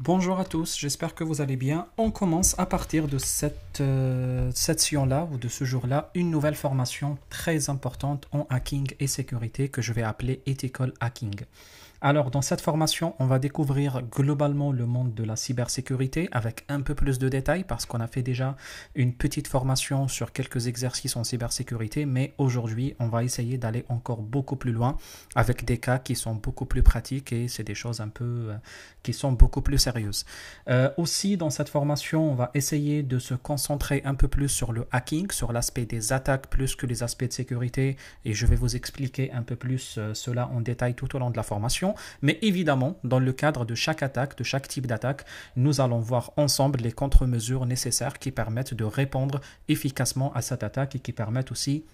Bonjour à tous, j'espère que vous allez bien. On commence à partir de cette session-là ou de ce jour-là une nouvelle formation très importante en hacking et sécurité que je vais appeler Ethical Hacking. Alors, dans cette formation, on va découvrir globalement le monde de la cybersécurité avec un peu plus de détails parce qu'on a fait déjà une petite formation sur quelques exercices en cybersécurité, mais aujourd'hui, on va essayer d'aller encore beaucoup plus loin avec des cas qui sont beaucoup plus pratiques et c'est des choses un peu qui sont beaucoup plus sérieuses. Aussi, dans cette formation, on va essayer de se concentrer un peu plus sur le hacking, sur l'aspect des attaques plus que les aspects de sécurité et je vais vous expliquer un peu plus cela en détail tout au long de la formation. Mais évidemment, dans le cadre de chaque attaque, de chaque type d'attaque, nous allons voir ensemble les contre-mesures nécessaires qui permettent de répondre efficacement à cette attaque et qui permettent aussi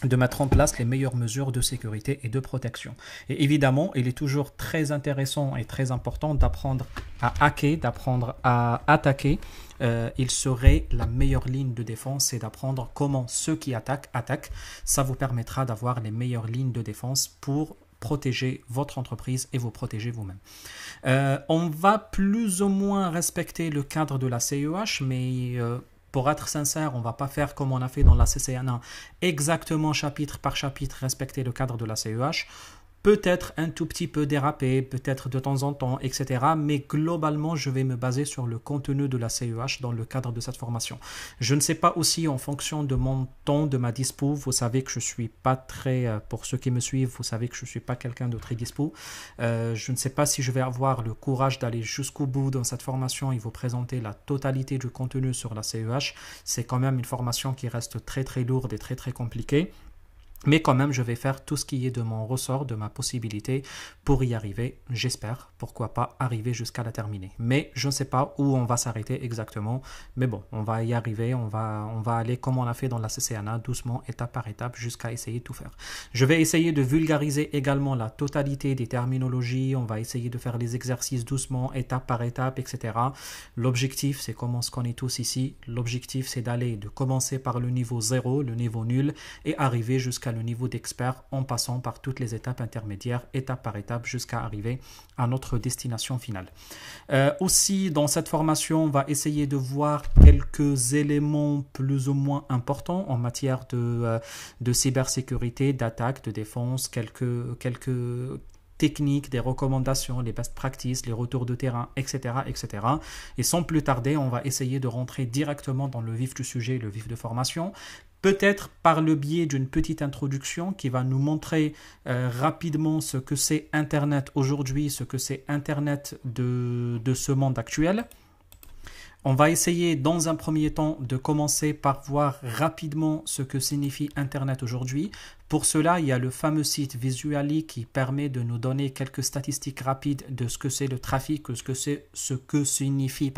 de mettre en place les meilleures mesures de sécurité et de protection. Et évidemment, il est toujours très intéressant et très important d'apprendre à hacker, d'apprendre à attaquer. Il serait la meilleure ligne de défense, c'est d'apprendre comment ceux qui attaquent. Ça vous permettra d'avoir les meilleures lignes de défense pour protéger votre entreprise et vous protéger vous-même. On va plus ou moins respecter le cadre de la CEH, mais pour être sincère, on ne va pas faire comme on a fait dans la CCNA, exactement chapitre par chapitre respecter le cadre de la CEH. Peut-être un tout petit peu déraper, peut-être de temps en temps, etc. Mais globalement, je vais me baser sur le contenu de la CEH dans le cadre de cette formation. Je ne sais pas aussi en fonction de mon temps, de ma dispo. Vous savez que je ne suis pas très, pour ceux qui me suivent, vous savez que je ne suis pas quelqu'un de très dispo. Je ne sais pas si je vais avoir le courage d'aller jusqu'au bout dans cette formation et vous présenter la totalité du contenu sur la CEH. C'est quand même une formation qui reste très très lourde et très très compliquée. Mais quand même, je vais faire tout ce qui est de mon ressort, de ma possibilité pour y arriver. J'espère, pourquoi pas, arriver jusqu'à la terminer. Mais je ne sais pas où on va s'arrêter exactement. Mais bon, on va y arriver. On va aller comme on a fait dans la CCNA, doucement, étape par étape, jusqu'à essayer de tout faire. Je vais essayer de vulgariser également la totalité des terminologies. On va essayer de faire les exercices doucement, étape par étape, etc. L'objectif, c'est comme on se connaît tous ici. L'objectif, c'est de commencer par le niveau 0, le niveau nul, et arriver jusqu'à le niveau d'expert en passant par toutes les étapes intermédiaires, étape par étape, jusqu'à arriver à notre destination finale. Aussi, dans cette formation, on va essayer de voir quelques éléments plus ou moins importants en matière de cybersécurité, d'attaque, de défense, quelques techniques, des recommandations, les best practices, les retours de terrain, etc., etc. Et sans plus tarder, on va essayer de rentrer directement dans le vif du sujet, le vif de formation. Peut-être par le biais d'une petite introduction qui va nous montrer rapidement ce que c'est Internet aujourd'hui, ce que c'est Internet de ce monde actuel. On va essayer dans un premier temps de commencer par voir rapidement ce que signifie Internet aujourd'hui. Pour cela, il y a le fameux site Visually qui permet de nous donner quelques statistiques rapides de ce que c'est le trafic, ce que signifie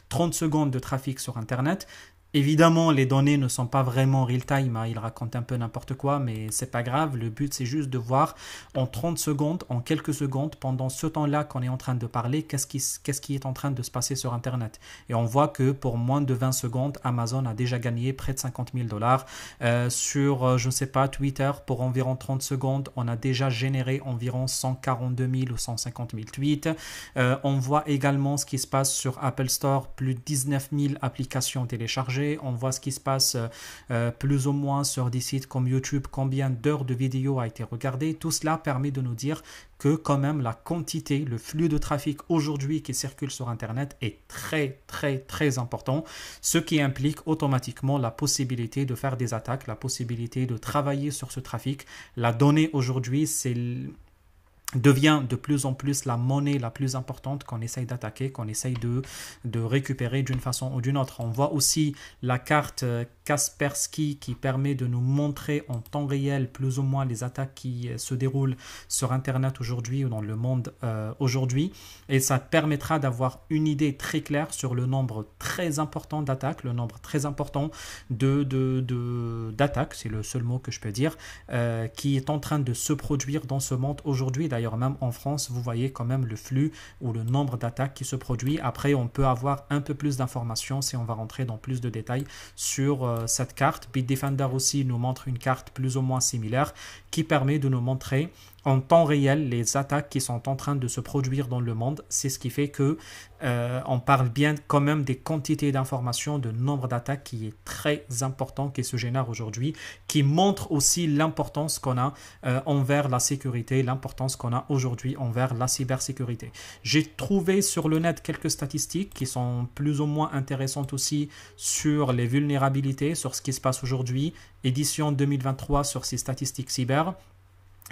30 secondes de trafic sur Internet. Évidemment, les données ne sont pas vraiment real-time, hein. Ils racontent un peu n'importe quoi, mais c'est pas grave. Le but, c'est juste de voir en 30 secondes, en quelques secondes, pendant ce temps-là qu'on est en train de parler, qu'est-ce qui est en train de se passer sur Internet. Et on voit que pour moins de 20 secondes, Amazon a déjà gagné près de 50 000 dollars. Sur, je ne sais pas, Twitter, pour environ 30 secondes, on a déjà généré environ 142 000 ou 150 000 tweets. On voit également ce qui se passe sur Apple Store, plus de 19 000 applications téléchargées. On voit ce qui se passe plus ou moins sur des sites comme YouTube, combien d'heures de vidéos a été regardé. Tout cela permet de nous dire que quand même la quantité, le flux de trafic aujourd'hui qui circule sur Internet est très très très important, ce qui implique automatiquement la possibilité de faire des attaques, la possibilité de travailler sur ce trafic. La donnée aujourd'hui, devient de plus en plus la monnaie la plus importante qu'on essaye d'attaquer, qu'on essaye de récupérer d'une façon ou d'une autre. On voit aussi la carte Kaspersky qui permet de nous montrer en temps réel plus ou moins les attaques qui se déroulent sur Internet aujourd'hui ou dans le monde aujourd'hui. Et ça permettra d'avoir une idée très claire sur le nombre très important d'attaques, le nombre très important d'attaques, c'est le seul mot que je peux dire, qui est en train de se produire dans ce monde aujourd'hui. D'ailleurs, même en France, vous voyez quand même le flux ou le nombre d'attaques qui se produit. Après, on peut avoir un peu plus d'informations si on va rentrer dans plus de détails sur cette carte. Bitdefender aussi nous montre une carte plus ou moins similaire qui permet de nous montrer en temps réel les attaques qui sont en train de se produire dans le monde. C'est ce qui fait que on parle bien quand même des quantités d'informations, de nombre d'attaques qui est très important, qui se génère aujourd'hui, qui montre aussi l'importance qu'on a envers la sécurité, l'importance qu'on a aujourd'hui envers la cybersécurité. J'ai trouvé sur le net quelques statistiques qui sont plus ou moins intéressantes aussi sur les vulnérabilités, sur ce qui se passe aujourd'hui, édition 2023 sur ces statistiques cyber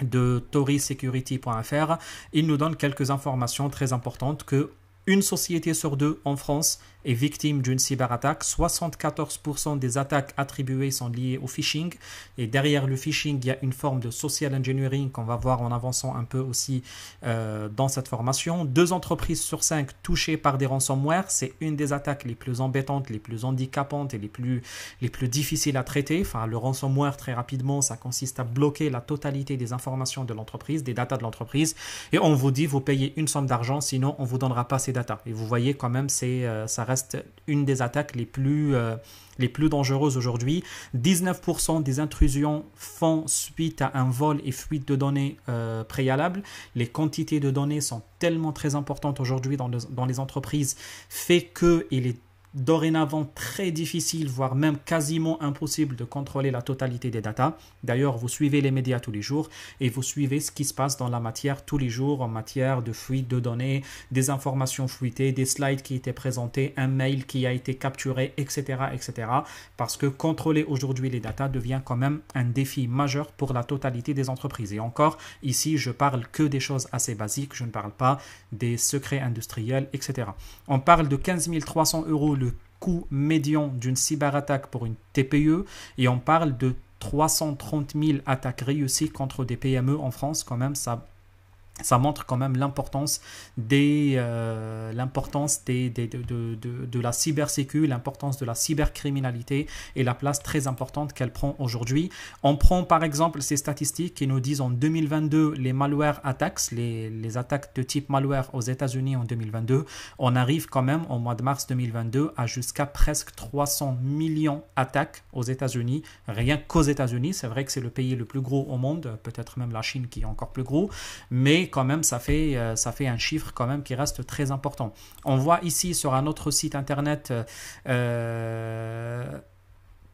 de torysecurity.fr. Il nous donne quelques informations très importantes que une société sur deux en France est victime d'une cyberattaque. 74% des attaques attribuées sont liées au phishing. Et derrière le phishing, il y a une forme de social engineering qu'on va voir en avançant un peu aussi dans cette formation. 2 entreprises sur 5 touchées par des ransomware. C'est une des attaques les plus embêtantes, les plus handicapantes et les plus difficiles à traiter. Enfin, le ransomware, très rapidement, ça consiste à bloquer la totalité des informations de l'entreprise, des datas de l'entreprise. Et on vous dit, vous payez une somme d'argent, sinon on ne vous donnera pas ces datas. Et vous voyez quand même, ça reste une des attaques les plus dangereuses aujourd'hui. 19% des intrusions font suite à un vol et fuite de données préalables. Les quantités de données sont tellement très importantes aujourd'hui dans les entreprises, fait qu'il est dorénavant très difficile, voire même quasiment impossible de contrôler la totalité des datas. D'ailleurs, vous suivez les médias tous les jours et vous suivez ce qui se passe dans la matière tous les jours en matière de fuite de données, des informations fuitées, des slides qui étaient présentés, un mail qui a été capturé, etc., etc. Parce que contrôler aujourd'hui les datas devient quand même un défi majeur pour la totalité des entreprises. Et encore, ici, je parle que des choses assez basiques, je ne parle pas des secrets industriels, etc. On parle de 15 300 € le coût médian d'une cyberattaque pour une TPE et on parle de 330 000 attaques réussies contre des PME en France. Quand même, ça montre quand même l'importance de la cybersécu, l'importance de la cybercriminalité et la place très importante qu'elle prend aujourd'hui. On prend par exemple ces statistiques qui nous disent en 2022 les malware attacks, les attaques de type malware aux États-Unis en 2022. On arrive quand même au mois de mars 2022 à jusqu'à presque 300 millions d'attaques aux États-Unis, rien qu'aux États-Unis. C'est vrai que c'est le pays le plus gros au monde, peut-être même la Chine qui est encore plus gros, mais quand même ça fait un chiffre quand même qui reste très important. On voit ici sur un autre site internet que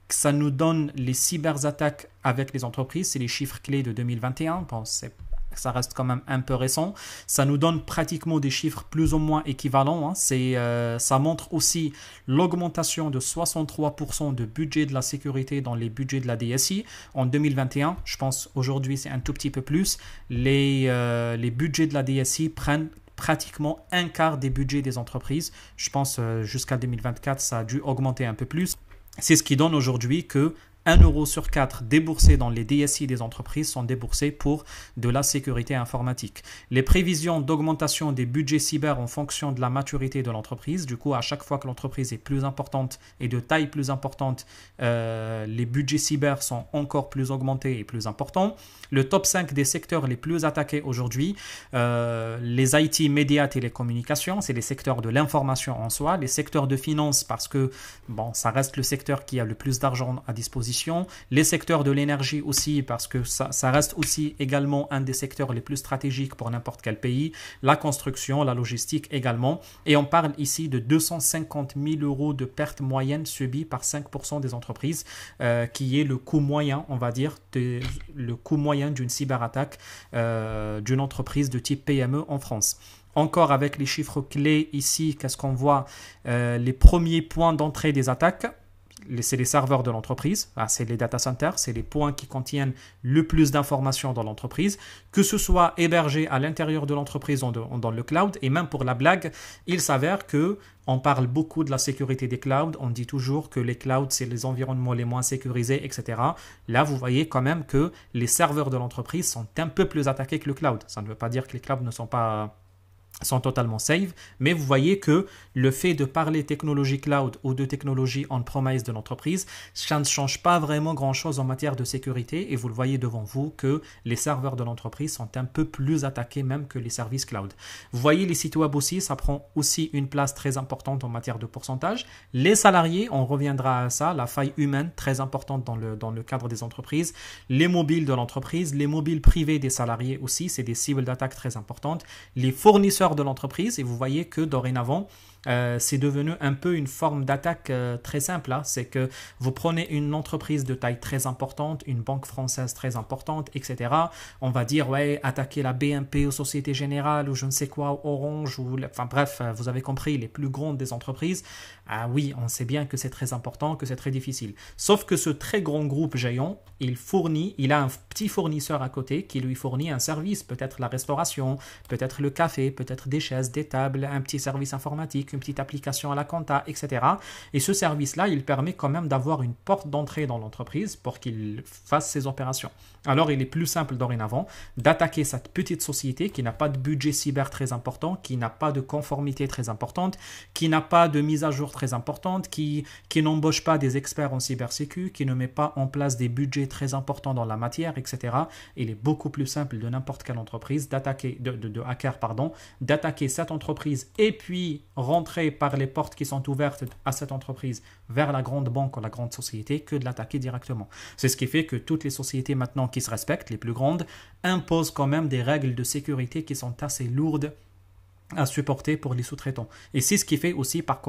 ça nous donne les cyberattaques avec les entreprises, c'est les chiffres clés de 2021. Bon, ça reste quand même un peu récent. Ça nous donne pratiquement des chiffres plus ou moins équivalents. Ça montre aussi l'augmentation de 63% de budget de la sécurité dans les budgets de la DSI. En 2021, je pense aujourd'hui c'est un tout petit peu plus. Les budgets de la DSI prennent pratiquement un quart des budgets des entreprises. Je pense jusqu'à 2024, ça a dû augmenter un peu plus. C'est ce qui donne aujourd'hui que 1 euro sur 4 déboursés dans les DSI des entreprises sont déboursés pour de la sécurité informatique. Les prévisions d'augmentation des budgets cyber en fonction de la maturité de l'entreprise. Du coup, à chaque fois que l'entreprise est plus importante et de taille plus importante, les budgets cyber sont encore plus augmentés et plus importants. Le top 5 des secteurs les plus attaqués aujourd'hui, les IT, médias, télécommunications, c'est les secteurs de l'information en soi. Les secteurs de finance parce que bon, ça reste le secteur qui a le plus d'argent à disposition. Les secteurs de l'énergie aussi parce que ça reste aussi également un des secteurs les plus stratégiques pour n'importe quel pays. La construction, la logistique également. Et on parle ici de 250 000 € de pertes moyennes subies par 5% des entreprises, qui est le coût moyen, on va dire, le coût moyen d'une cyberattaque d'une entreprise de type PME en France. Encore avec les chiffres clés ici, qu'est-ce qu'on voit? Les premiers points d'entrée des attaques. C'est les serveurs de l'entreprise, c'est les data centers, c'est les points qui contiennent le plus d'informations dans l'entreprise, que ce soit hébergé à l'intérieur de l'entreprise ou dans le cloud. Et même pour la blague, il s'avère que on parle beaucoup de la sécurité des clouds, on dit toujours que les clouds, c'est les environnements les moins sécurisés, etc. Là, vous voyez quand même que les serveurs de l'entreprise sont un peu plus attaqués que le cloud. Ça ne veut pas dire que les clouds ne sont pas sont totalement safe, mais vous voyez que le fait de parler technologie cloud ou de technologie on-premise de l'entreprise, ça ne change pas vraiment grand-chose en matière de sécurité et vous le voyez devant vous que les serveurs de l'entreprise sont un peu plus attaqués même que les services cloud. Vous voyez les sites web aussi, ça prend aussi une place très importante en matière de pourcentage. Les salariés, on reviendra à ça, la faille humaine très importante dans le cadre des entreprises, les mobiles de l'entreprise, les mobiles privés des salariés aussi, c'est des cibles d'attaque très importantes, les fournisseurs de l'entreprise et vous voyez que dorénavant c'est devenu un peu une forme d'attaque très simple. Hein. C'est que vous prenez une entreprise de taille très importante, une banque française très importante, etc. On va dire, ouais, attaquer la BNP ou Société Générale ou je ne sais quoi, Orange, ou, enfin bref, vous avez compris, les plus grandes des entreprises. Ah oui, on sait bien que c'est très important, que c'est très difficile. Sauf que ce très grand groupe géant, il a un petit fournisseur à côté qui lui fournit un service, peut-être la restauration, peut-être le café, peut-être des chaises, des tables, un petit service informatique, une petite application à la compta, etc. Et ce service-là, il permet quand même d'avoir une porte d'entrée dans l'entreprise pour qu'il fasse ses opérations. Alors, il est plus simple dorénavant d'attaquer cette petite société qui n'a pas de budget cyber très important, qui n'a pas de conformité très importante, qui n'a pas de mise à jour très importante, qui n'embauche pas des experts en cybersécu, qui ne met pas en place des budgets très importants dans la matière, etc. Il est beaucoup plus simple de n'importe quelle entreprise d'attaquer, de hacker, pardon, d'attaquer cette entreprise et puis rentrer par les portes qui sont ouvertes à cette entreprise vers la grande banque ou la grande société que de l'attaquer directement. C'est ce qui fait que toutes les sociétés maintenant qui se respectent, les plus grandes, imposent quand même des règles de sécurité qui sont assez lourdes à supporter pour les sous-traitants. Et c'est ce qui fait aussi par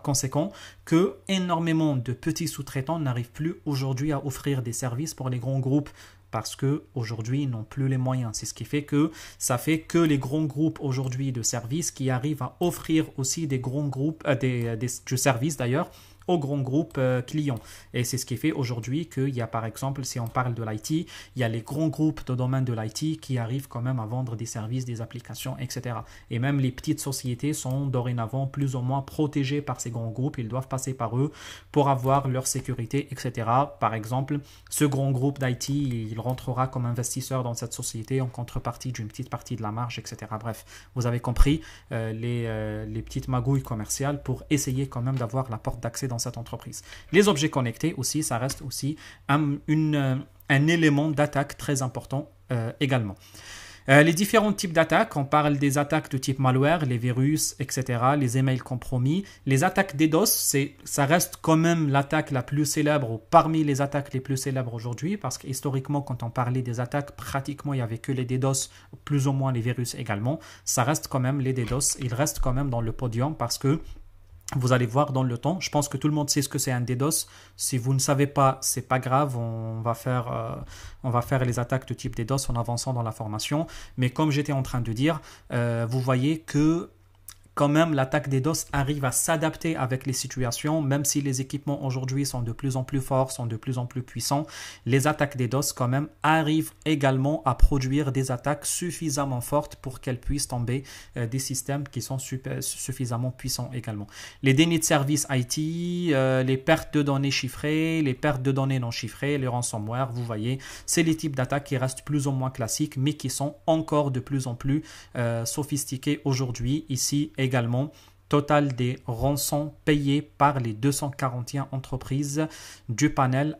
conséquent que énormément de petits sous-traitants n'arrivent plus aujourd'hui à offrir des services pour les grands groupes parce qu'aujourd'hui, ils n'ont plus les moyens. C'est ce qui fait que ça fait que les grands groupes aujourd'hui de services qui arrivent à offrir aussi des grands groupes, du service d'ailleurs, aux grands groupes clients. Et c'est ce qui fait aujourd'hui qu'il y a par exemple, si on parle de l'IT, il y a les grands groupes de domaine de l'IT qui arrivent quand même à vendre des services, des applications, etc. Et même les petites sociétés sont dorénavant plus ou moins protégées par ces grands groupes. Ils doivent passer par eux pour avoir leur sécurité, etc. Par exemple, ce grand groupe d'IT, il rentrera comme investisseur dans cette société en contrepartie d'une petite partie de la marge, etc. Bref, vous avez compris les petites magouilles commerciales pour essayer quand même d'avoir la porte d'accès dans cette entreprise. Les objets connectés aussi, ça reste aussi un élément d'attaque très important également. Les différents types d'attaques, on parle des attaques de type malware, les virus, etc., les emails compromis. Les attaques DDoS, ça reste quand même l'attaque la plus célèbre, ou parmi les attaques les plus célèbres aujourd'hui, parce que historiquement, quand on parlait des attaques, pratiquement, il n'y avait que les DDoS, plus ou moins les virus également. Ça reste quand même les DDoS, ils restent quand même dans le podium parce que vous allez voir dans le temps, je pense que tout le monde sait ce que c'est un DDoS. Si vous ne savez pas, c'est pas grave, on va faire les attaques de type DDoS en avançant dans la formation. Mais comme j'étais en train de dire, vous voyez que quand même l'attaque DDoS arrive à s'adapter avec les situations, même si les équipements aujourd'hui sont de plus en plus forts, sont de plus en plus puissants, les attaques DDoS quand même arrivent également à produire des attaques suffisamment fortes pour qu'elles puissent tomber des systèmes qui sont suffisamment puissants également. Les dénis de services IT, les pertes de données chiffrées, les pertes de données non chiffrées, les ransomware, vous voyez, c'est les types d'attaques qui restent plus ou moins classiques, mais qui sont encore de plus en plus sophistiqués aujourd'hui, ici également. Total des rançons payées par les 241 entreprises du panel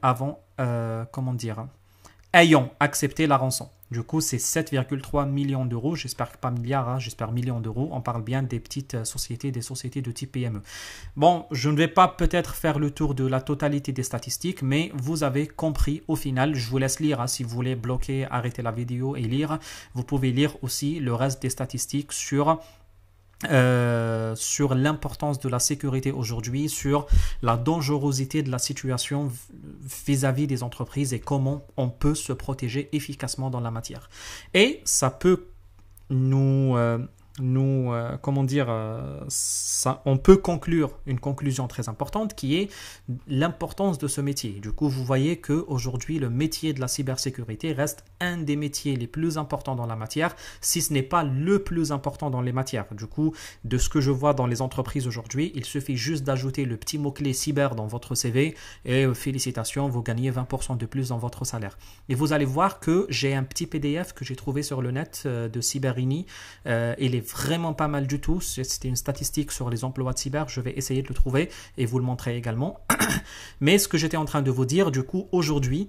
ayant accepté la rançon. Du coup, c'est 7,3 millions d'euros. J'espère pas milliards, hein, j'espère millions d'euros. On parle bien des petites sociétés, des sociétés de type PME. Bon, je ne vais pas peut-être faire le tour de la totalité des statistiques, mais vous avez compris au final. Je vous laisse lire, hein, si vous voulez bloquer, arrêter la vidéo et lire. Vous pouvez lire aussi le reste des statistiques sur l'importance de la sécurité aujourd'hui, sur la dangerosité de la situation vis-à-vis des entreprises et comment on peut se protéger efficacement dans la matière. Et ça peut nous nous, comment dire, on peut conclure une conclusion très importante qui est l'importance de ce métier. Du coup, vous voyez qu'aujourd'hui, le métier de la cybersécurité reste un des métiers les plus importants dans la matière, si ce n'est pas le plus important dans les matières. Du coup, de ce que je vois dans les entreprises aujourd'hui, il suffit juste d'ajouter le petit mot-clé cyber dans votre CV et félicitations, vous gagnez 20% de plus dans votre salaire. Et vous allez voir que j'ai un petit PDF que j'ai trouvé sur le net de Cyberini. Il est vraiment pas mal du tout. C'était une statistique sur les emplois de cyber. Je vais essayer de le trouver et vous le montrer également. Mais ce que j'étais en train de vous dire, du coup, aujourd'hui,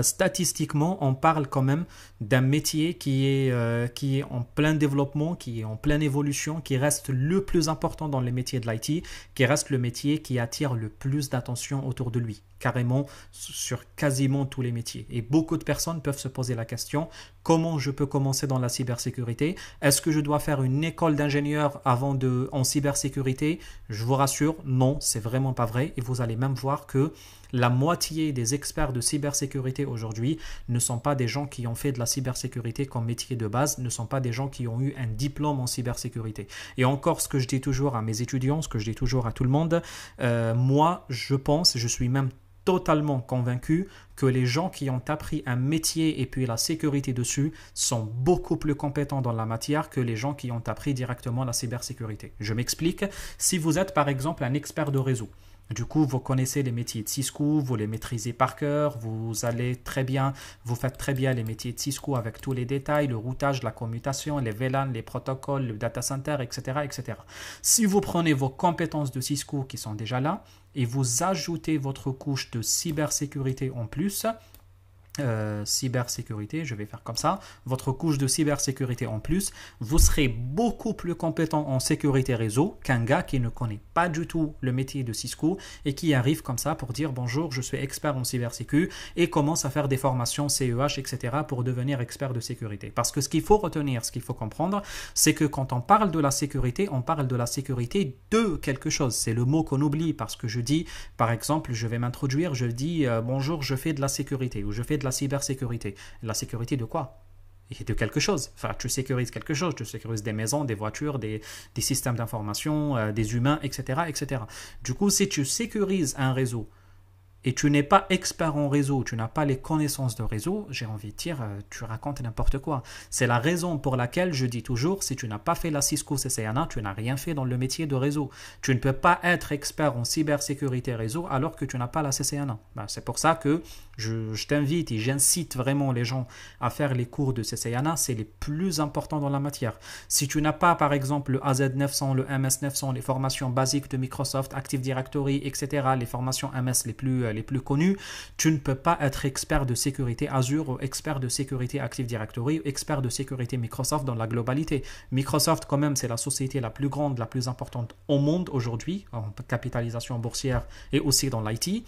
statistiquement, on parle quand même d'un métier qui est en plein développement, qui est en pleine évolution, qui reste le plus important dans les métiers de l'IT, qui reste le métier qui attire le plus d'attention autour de lui, carrément sur quasiment tous les métiers. Et beaucoup de personnes peuvent se poser la question, comment je peux commencer dans la cybersécurité? Est-ce que je dois faire une école d'ingénieur en cybersécurité? Je vous rassure, non, c'est vraiment pas vrai. Et vous allez même voir que la moitié des experts de cybersécurité aujourd'hui ne sont pas des gens qui ont fait de la cybersécurité comme métier de base, ne sont pas des gens qui ont eu un diplôme en cybersécurité. Et encore, ce que je dis toujours à mes étudiants, ce que je dis toujours à tout le monde, moi, je suis même totalement convaincu que les gens qui ont appris un métier et puis la sécurité dessus sont beaucoup plus compétents dans la matière que les gens qui ont appris directement la cybersécurité. Je m'explique. Si vous êtes par exemple un expert de réseau, du coup, vous connaissez les métiers de Cisco, vous les maîtrisez par cœur, vous faites très bien les métiers de Cisco avec tous les détails, le routage, la commutation, les VLAN, les protocoles, le data center, etc., etc. Si vous prenez vos compétences de Cisco qui sont déjà là et vous ajoutez votre couche de cybersécurité en plus, cybersécurité, je vais faire comme ça, votre couche de cybersécurité en plus, vous serez beaucoup plus compétent en sécurité réseau qu'un gars qui ne connaît pas du tout le métier de Cisco et qui arrive comme ça pour dire bonjour, je suis expert en cybersécu et commence à faire des formations CEH, etc. pour devenir expert de sécurité. Parce que ce qu'il faut retenir, ce qu'il faut comprendre, c'est que quand on parle de la sécurité, on parle de la sécurité de quelque chose. C'est le mot qu'on oublie parce que je dis, par exemple, je vais m'introduire, je dis bonjour, je fais de la sécurité ou je fais de la cybersécurité. La sécurité de quoi? Et de quelque chose. Enfin, tu sécurises quelque chose. Tu sécurises des maisons, des voitures, des systèmes d'information, des humains, etc., etc. Du coup, si tu sécurises un réseau et tu n'es pas expert en réseau, tu n'as pas les connaissances de réseau, j'ai envie de dire, tu racontes n'importe quoi. C'est la raison pour laquelle je dis toujours, si tu n'as pas fait la Cisco CCNA, tu n'as rien fait dans le métier de réseau. Tu ne peux pas être expert en cybersécurité réseau alors que tu n'as pas la CCNA. Ben, c'est pour ça que je t'invite et j'incite vraiment les gens à faire les cours de CCNA, c'est les plus importants dans la matière. Si tu n'as pas par exemple le AZ900, le MS900, les formations basiques de Microsoft, Active Directory, etc., les formations MS les plus connues, tu ne peux pas être expert de sécurité Azure ou expert de sécurité Active Directory ou expert de sécurité Microsoft dans la globalité. Microsoft quand même c'est la société la plus grande, la plus importante au monde aujourd'hui en capitalisation boursière et aussi dans l'IT.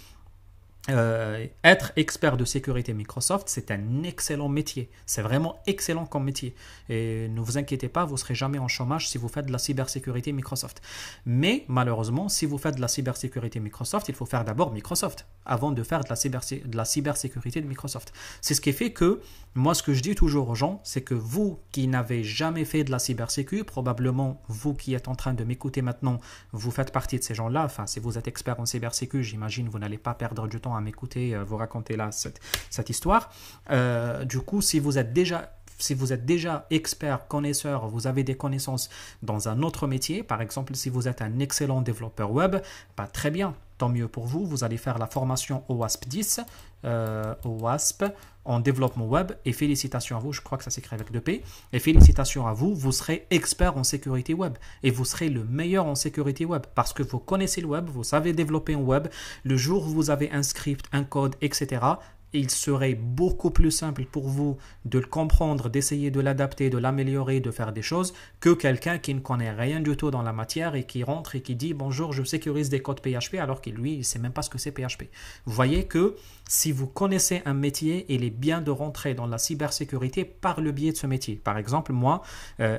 Être expert de sécurité Microsoft, c'est un excellent métier. C'est vraiment excellent comme métier. Et ne vous inquiétez pas, vous ne serez jamais en chômage si vous faites de la cybersécurité Microsoft. Mais malheureusement, si vous faites de la cybersécurité Microsoft, il faut faire d'abord Microsoft avant de faire de la cybersécurité de Microsoft. C'est ce qui fait que, moi, ce que je dis toujours aux gens, c'est que vous qui n'avez jamais fait de la cybersécu, probablement vous qui êtes en train de m'écouter maintenant, vous faites partie de ces gens-là. Enfin, si vous êtes expert en cybersécu, j'imagine vous n'allez pas perdre du temps à m'écouter, vous raconter là cette histoire. Du coup, si vous êtes déjà expert, connaisseur, vous avez des connaissances dans un autre métier, par exemple si vous êtes un excellent développeur web, bah, très bien, tant mieux pour vous, vous allez faire la formation OWASP 10, OWASP en développement web et félicitations à vous, je crois que ça s'écrit avec 2P, et félicitations à vous, vous serez expert en sécurité web et vous serez le meilleur en sécurité web parce que vous connaissez le web, vous savez développer un web, le jour où vous avez un script, un code, etc., il serait beaucoup plus simple pour vous de le comprendre, d'essayer de l'adapter, de l'améliorer, de faire des choses que quelqu'un qui ne connaît rien du tout dans la matière et qui rentre et qui dit bonjour, je sécurise des codes PHP alors qu'il lui, il ne sait même pas ce que c'est PHP. Vous voyez que si vous connaissez un métier, il est bien de rentrer dans la cybersécurité par le biais de ce métier. Par exemple, moi,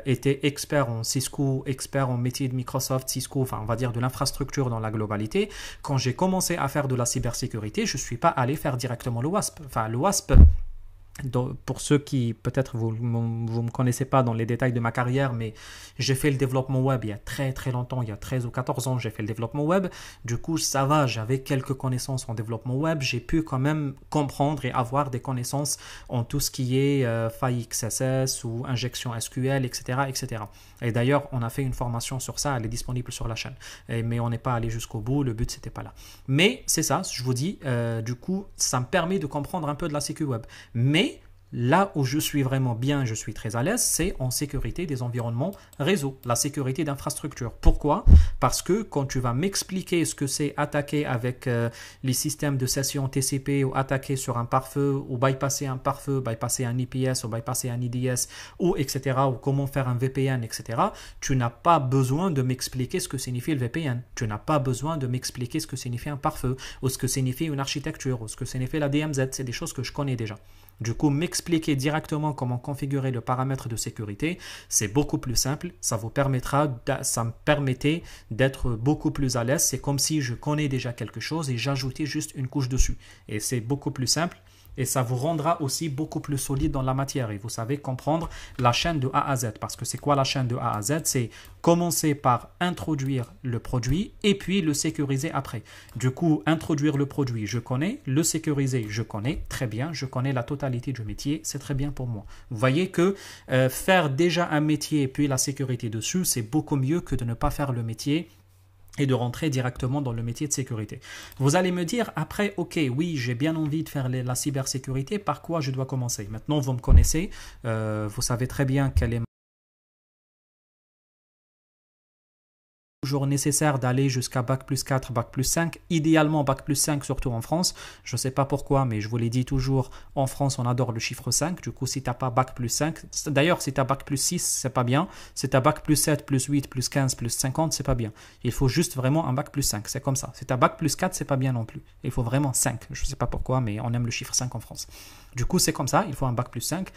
étais expert en Cisco, expert en métier de Microsoft, Cisco, enfin on va dire de l'infrastructure dans la globalité. Quand j'ai commencé à faire de la cybersécurité, je ne suis pas allé faire directement le WASP. Enfin, le WASP, Pour ceux qui, peut-être vous ne me connaissez pas dans les détails de ma carrière, mais j'ai fait le développement web il y a très très longtemps, il y a 13 ou 14 ans, j'ai fait le développement web. Du coup, ça va, j'avais quelques connaissances en développement web. J'ai pu quand même comprendre et avoir des connaissances en tout ce qui est faille XSS ou injection SQL, etc., etc. Et d'ailleurs, on a fait une formation sur ça, elle est disponible sur la chaîne. Mais on n'est pas allé jusqu'au bout, le but, c'était pas là. Mais c'est ça, je vous dis, du coup, ça me permet de comprendre un peu de la sécu web. Mais là où je suis vraiment bien, je suis très à l'aise, c'est en sécurité des environnements réseau, la sécurité d'infrastructure. Pourquoi? Parce que quand tu vas m'expliquer ce que c'est attaquer avec les systèmes de session TCP ou attaquer sur un pare-feu ou bypasser un pare-feu, bypasser un IPS ou bypasser un IDS ou etc. ou comment faire un VPN, etc. Tu n'as pas besoin de m'expliquer ce que signifie le VPN. Tu n'as pas besoin de m'expliquer ce que signifie un pare-feu ou ce que signifie une architecture ou ce que signifie la DMZ. C'est des choses que je connais déjà. Du coup, m'expliquer directement comment configurer le paramètre de sécurité, c'est beaucoup plus simple. Ça me permettait d'être beaucoup plus à l'aise. C'est comme si je connais déjà quelque chose et j'ajoutais juste une couche dessus. Et c'est beaucoup plus simple. Et ça vous rendra aussi beaucoup plus solide dans la matière. Et vous savez comprendre la chaîne de A à Z. Parce que c'est quoi la chaîne de A à Z? C'est commencer par introduire le produit et puis le sécuriser après. Du coup, introduire le produit, je connais. Le sécuriser, je connais. Très bien, je connais la totalité du métier. C'est très bien pour moi. Vous voyez que faire déjà un métier et puis la sécurité dessus, c'est beaucoup mieux que de ne pas faire le métier et de rentrer directement dans le métier de sécurité. Vous allez me dire après, ok, oui, j'ai bien envie de faire la cybersécurité, par quoi je dois commencer? Maintenant, vous me connaissez, vous savez très bien quelle est toujours nécessaire d'aller jusqu'à Bac plus 4, Bac plus 5, idéalement Bac plus 5, surtout en France. Je ne sais pas pourquoi, mais je vous l'ai dit toujours, en France, on adore le chiffre 5. Du coup, si tu n'as pas Bac plus 5, d'ailleurs, si tu as Bac plus 6, c'est pas bien. Si tu as Bac plus 7, plus 8, plus 15, plus 50, c'est pas bien. Il faut juste vraiment un Bac plus 5, c'est comme ça. Si tu as Bac plus 4, c'est pas bien non plus. Il faut vraiment 5. Je ne sais pas pourquoi, mais on aime le chiffre 5 en France. Du coup, c'est comme ça, il faut un Bac plus 5.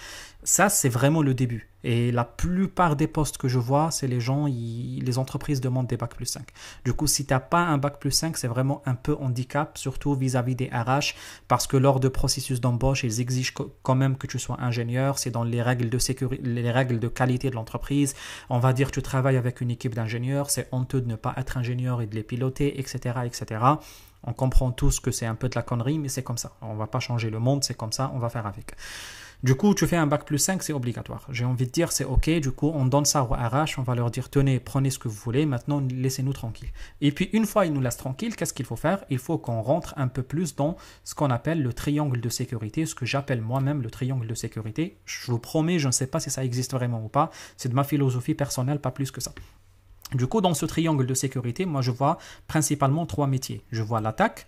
Ça, c'est vraiment le début. Et la plupart des postes que je vois, c'est les entreprises demandent des Bac plus 5. Du coup, si tu n'as pas un Bac plus 5, c'est vraiment un peu handicap, surtout vis-à-vis des RH, parce que lors de processus d'embauche, ils exigent quand même que tu sois ingénieur. C'est dans les règles de sécurité, les règles de qualité de l'entreprise. On va dire que tu travailles avec une équipe d'ingénieurs, c'est honteux de ne pas être ingénieur et de les piloter, etc., etc. On comprend tous que c'est un peu de la connerie, mais c'est comme ça. On ne va pas changer le monde, c'est comme ça, on va faire avec. Du coup, tu fais un Bac plus 5, c'est obligatoire. J'ai envie de dire, c'est OK. Du coup, on donne ça au RH, on va leur dire, tenez, prenez ce que vous voulez, maintenant, laissez-nous tranquilles. Et puis, une fois ils nous laissent tranquilles, qu'est-ce qu'il faut faire? Il faut qu'on rentre un peu plus dans ce qu'on appelle le triangle de sécurité, ce que j'appelle moi-même le triangle de sécurité. Je vous promets, je ne sais pas si ça existe vraiment ou pas. C'est de ma philosophie personnelle, pas plus que ça. Du coup, dans ce triangle de sécurité, moi, je vois principalement 3 métiers. Je vois l'attaque.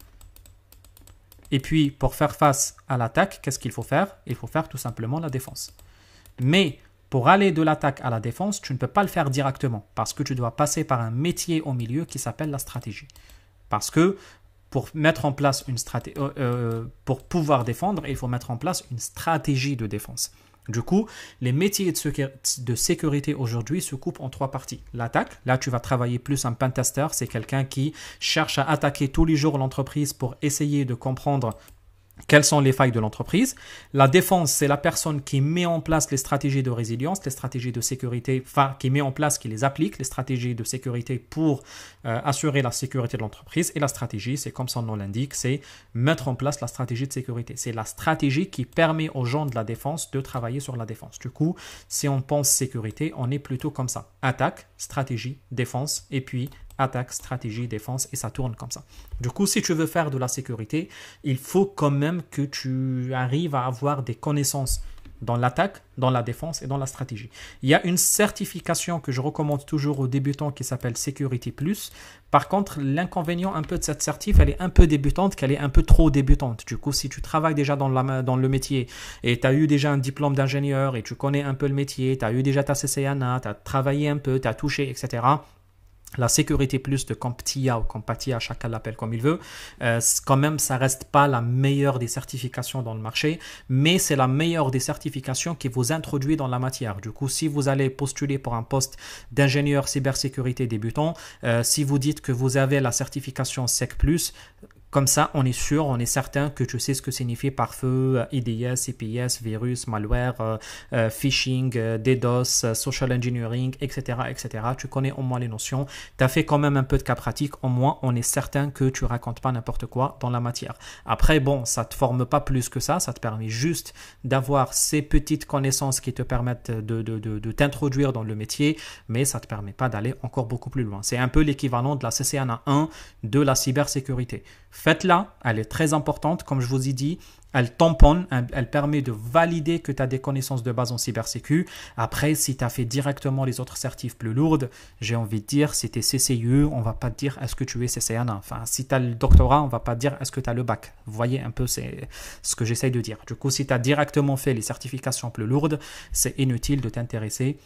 Et puis, pour faire face à l'attaque, qu'est-ce qu'il faut faire? Il faut faire tout simplement la défense. Mais pour aller de l'attaque à la défense, tu ne peux pas le faire directement parce que tu dois passer par un métier au milieu qui s'appelle la stratégie. Parce que pour mettre en place une stratégie, pour pouvoir défendre, il faut mettre en place une stratégie de défense. Du coup, les métiers de sécurité aujourd'hui se coupent en 3 parties. L'attaque, là tu vas travailler plus un pentester, c'est quelqu'un qui cherche à attaquer tous les jours l'entreprise pour essayer de comprendre quelles sont les failles de l'entreprise. La défense, c'est la personne qui met en place les stratégies de résilience, les stratégies de sécurité, enfin qui met en place, qui les applique, les stratégies de sécurité pour assurer la sécurité de l'entreprise. Et la stratégie, c'est comme son nom l'indique, c'est mettre en place la stratégie de sécurité. C'est la stratégie qui permet aux gens de la défense de travailler sur la défense. Du coup, si on pense sécurité, on est plutôt comme ça. Attaque, stratégie, défense, et puis attaque, stratégie, défense, et ça tourne comme ça. Du coup, si tu veux faire de la sécurité, il faut quand même que tu arrives à avoir des connaissances dans l'attaque, dans la défense et dans la stratégie. Il y a une certification que je recommande toujours aux débutants qui s'appelle Security Plus. Par contre, l'inconvénient un peu de cette certif, elle est un peu débutante, qu'elle est un peu trop débutante. Du coup, si tu travailles déjà dans le métier et tu as eu déjà un diplôme d'ingénieur et tu connais un peu le métier, tu as eu déjà ta CCNA, tu as travaillé un peu, tu as touché, etc., la sécurité plus de CompTIA ou CompTIA, chacun l'appelle comme il veut, quand même, ça reste pas la meilleure des certifications dans le marché, mais c'est la meilleure des certifications qui vous introduit dans la matière. Du coup, si vous allez postuler pour un poste d'ingénieur cybersécurité débutant, si vous dites que vous avez la certification SEC+, Comme ça, on est sûr, on est certain que tu sais ce que signifie pare-feu, IDS, IPS, virus, malware, phishing, DDoS, social engineering, etc., etc. Tu connais au moins les notions. Tu as fait quand même un peu de cas pratique. Au moins, on est certain que tu racontes pas n'importe quoi dans la matière. Après, bon, ça te forme pas plus que ça. Ça te permet juste d'avoir ces petites connaissances qui te permettent de t'introduire dans le métier, mais ça te permet pas d'aller encore beaucoup plus loin. C'est un peu l'équivalent de la CCNA 1 de la cybersécurité. Faites-la, elle est très importante, comme je vous ai dit, elle tamponne, elle permet de valider que tu as des connaissances de base en cybersécu. Après, si tu as fait directement les autres certifs plus lourdes, j'ai envie de dire, si tu es CCIE, on va pas te dire est-ce que tu es CCNA. Enfin, si tu as le doctorat, on va pas te dire est-ce que tu as le bac. Vous voyez un peu c'est ce que j'essaye de dire. Du coup, si tu as directement fait les certifications plus lourdes, c'est inutile de t'intéresser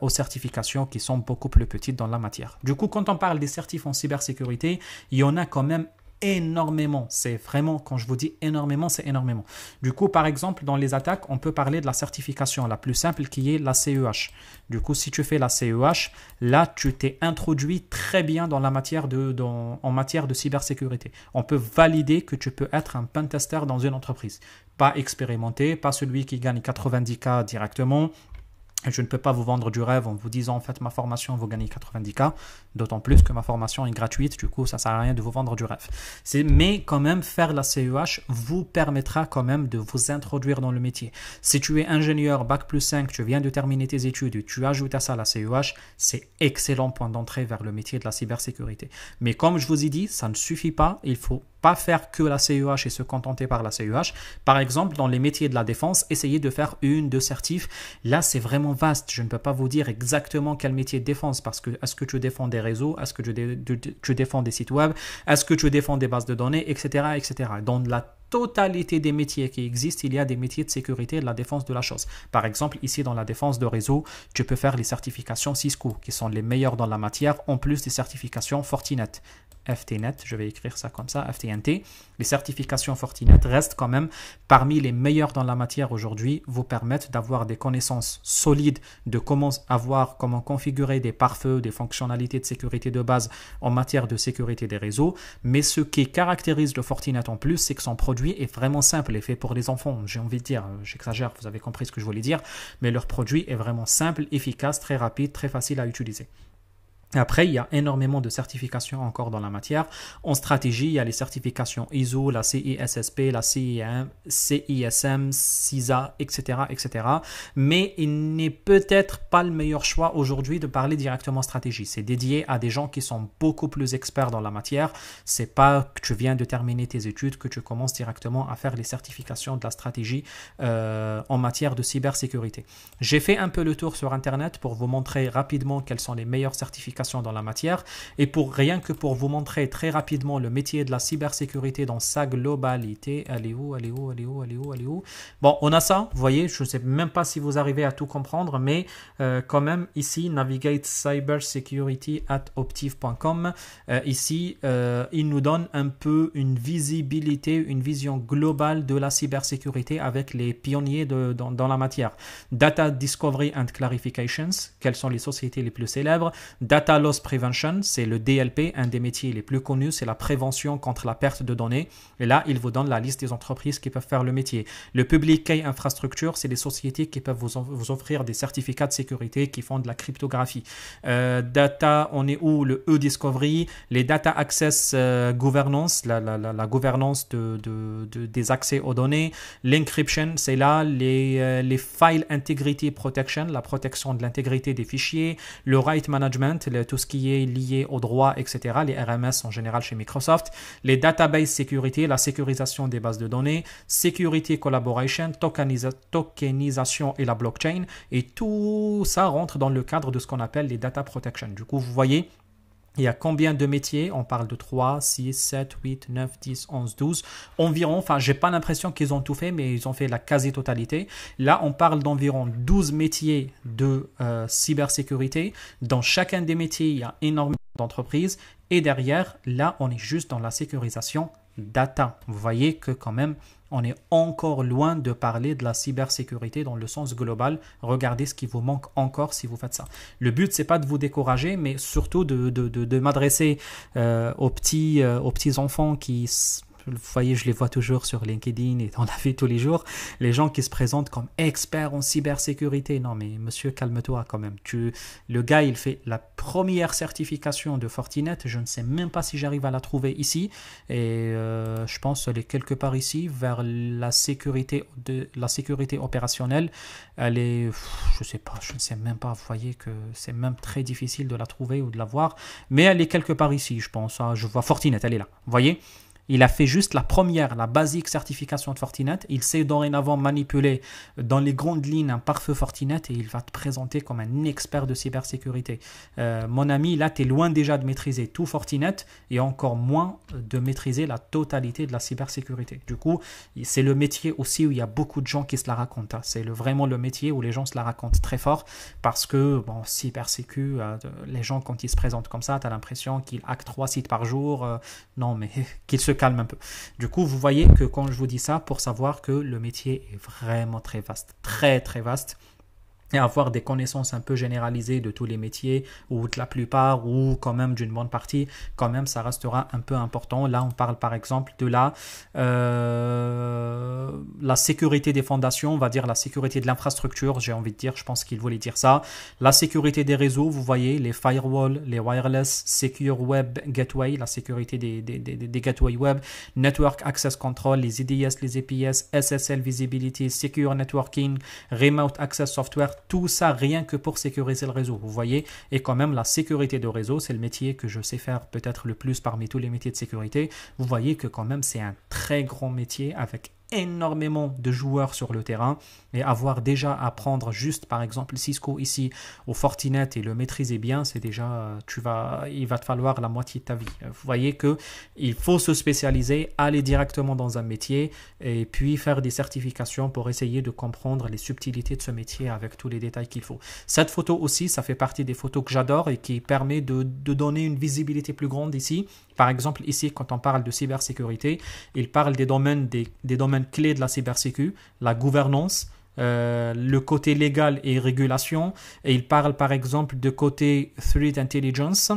aux certifications qui sont beaucoup plus petites dans la matière. Du coup, quand on parle des certifs en cybersécurité, il y en a quand même énormément. C'est vraiment, quand je vous dis énormément, c'est énormément. Du coup, par exemple, dans les attaques, on peut parler de la certification la plus simple qui est la CEH. Du coup, si tu fais la CEH, là, tu t'es introduit très bien dans la matière en matière de cybersécurité. On peut valider que tu peux être un pentester dans une entreprise. Pas expérimenté, pas celui qui gagne 90K directement. Je ne peux pas vous vendre du rêve en vous disant en fait ma formation vous gagnez 90K, d'autant plus que ma formation est gratuite, du coup ça ne sert à rien de vous vendre du rêve. Mais quand même faire la CEH vous permettra quand même de vous introduire dans le métier. Si tu es ingénieur Bac plus 5, tu viens de terminer tes études et tu ajoutes à ça la CEH, c'est excellent point d'entrée vers le métier de la cybersécurité. Mais comme je vous ai dit, ça ne suffit pas, il faut pas faire que la CEH et se contenter par la CEH. Par exemple, dans les métiers de la défense, essayez de faire une, deux certifs. Là, c'est vraiment vaste. Je ne peux pas vous dire exactement quel métier de défense parce que est-ce que tu défends des réseaux, est-ce que tu défends des sites web, est-ce que tu défends des bases de données, etc., etc. Dans la totalité des métiers qui existent, il y a des métiers de sécurité et de la défense de la chose. Par exemple, ici dans la défense de réseau, tu peux faire les certifications Cisco qui sont les meilleures dans la matière, en plus des certifications Fortinet. FTNet, je vais écrire ça comme ça, FTNT. Les certifications Fortinet restent quand même parmi les meilleures dans la matière aujourd'hui, vous permettent d'avoir des connaissances solides de comment configurer des pare-feux, des fonctionnalités de sécurité de base en matière de sécurité des réseaux. Mais ce qui caractérise le Fortinet en plus, c'est que son produit est vraiment simple et fait pour les enfants. J'ai envie de dire, j'exagère, vous avez compris ce que je voulais dire, mais leur produit est vraiment simple, efficace, très rapide, très facile à utiliser. Après, il y a énormément de certifications encore dans la matière. En stratégie, il y a les certifications ISO, la CISSP, la CISM, CISA, etc., etc. Mais il n'est peut-être pas le meilleur choix aujourd'hui de parler directement stratégie. C'est dédié à des gens qui sont beaucoup plus experts dans la matière. C'est pas que tu viens de terminer tes études que tu commences directement à faire les certifications de la stratégie en matière de cybersécurité. J'ai fait un peu le tour sur Internet pour vous montrer rapidement quelles sont les meilleures certifications dans la matière et rien que pour vous montrer très rapidement le métier de la cybersécurité dans sa globalité. Allez où? Bon, on a ça, vous voyez, je ne sais même pas si vous arrivez à tout comprendre, mais quand même ici, navigate cybersecurity@optiv.com. Ici, il nous donne un peu une visibilité, une vision globale de la cybersécurité avec les pionniers dans la matière. Data Discovery and Clarifications, quelles sont les sociétés les plus célèbres? Data Loss Prevention, c'est le DLP, un des métiers les plus connus, c'est la prévention contre la perte de données. Et là, il vous donne la liste des entreprises qui peuvent faire le métier. Le Public Key Infrastructure, c'est des sociétés qui peuvent vous offrir des certificats de sécurité qui font de la cryptographie. Data, on est où? Le e-discovery, les Data Access Governance, la gouvernance des accès aux données. L'encryption, c'est là les File Integrity Protection, la protection de l'intégrité des fichiers. Le Right Management, tout ce qui est lié aux droits, etc. Les RMS en général chez Microsoft. Les Database Security, la sécurisation des bases de données. Security Collaboration, tokenisation et la blockchain. Et tout ça rentre dans le cadre de ce qu'on appelle les Data Protection. Du coup, vous voyez, il y a combien de métiers? On parle de 3, 6, 7, 8, 9, 10, 11, 12 environ. Enfin, j'ai pas l'impression qu'ils ont tout fait, mais ils ont fait la quasi-totalité. Là, on parle d'environ 12 métiers de cybersécurité. Dans chacun des métiers, il y a énormément d'entreprises. Et derrière, là, on est juste dans la sécurisation data. Vous voyez que quand même, On est encore loin de parler de la cybersécurité dans le sens global. Regardez ce qui vous manque encore si vous faites ça. Le but, c'est pas de vous décourager, mais surtout de m'adresser aux petits enfants qui... Vous voyez, je les vois toujours sur LinkedIn et dans la vie tous les jours, les gens qui se présentent comme experts en cybersécurité. Non, mais monsieur, calme-toi quand même. Le gars, il fait la première certification de Fortinet. Je ne sais même pas si j'arrive à la trouver ici. Et je pense qu'elle est quelque part ici, vers la sécurité opérationnelle. Elle est, je sais pas, je ne sais même pas. Vous voyez que c'est même très difficile de la trouver ou de la voir. Mais elle est quelque part ici, je pense. Je vois Fortinet, elle est là. Vous voyez ? Il a fait juste la première, la basique certification de Fortinet. Il sait dorénavant manipuler dans les grandes lignes un pare-feu Fortinet et il va te présenter comme un expert de cybersécurité. Mon ami, là, tu es loin déjà de maîtriser tout Fortinet et encore moins de maîtriser la totalité de la cybersécurité. Du coup, c'est le métier aussi où il y a beaucoup de gens qui se la racontent. C'est vraiment le métier où les gens se la racontent très fort parce que, bon, cybersécu, les gens, quand ils se présentent comme ça, tu as l'impression qu'ils hackent 3 sites par jour. Non, mais qu'ils se calme un peu. Du coup, vous voyez que quand je vous dis ça, pour savoir que le métier est vraiment très vaste, très très vaste. Et avoir des connaissances un peu généralisées de tous les métiers, ou de la plupart, ou quand même d'une bonne partie, quand même ça restera un peu important. Là, on parle par exemple de la sécurité des fondations, on va dire la sécurité de l'infrastructure, j'ai envie de dire, je pense qu'il voulait dire ça. La sécurité des réseaux, vous voyez, les firewalls, les wireless, secure web gateway, la sécurité des gateways web, network access control, les IDS, les EPS, SSL visibility, secure networking, remote access software, tout ça rien que pour sécuriser le réseau, vous voyez. Et quand même, la sécurité de réseau, c'est le métier que je sais faire peut-être le plus parmi tous les métiers de sécurité. Vous voyez que quand même, c'est un très grand métier avec énormément de joueurs sur le terrain et avoir déjà à prendre juste par exemple Cisco ici au Fortinet et le maîtriser bien, c'est déjà il va te falloir la moitié de ta vie. Vous voyez que il faut se spécialiser, aller directement dans un métier et puis faire des certifications pour essayer de comprendre les subtilités de ce métier avec tous les détails qu'il faut. Cette photo aussi, ça fait partie des photos que j'adore et qui permet de donner une visibilité plus grande ici. Par exemple, ici, quand on parle de cybersécurité, il parle des domaines clés de la cybersécurité, la gouvernance, le côté légal et régulation. Et il parle par exemple de côté threat intelligence,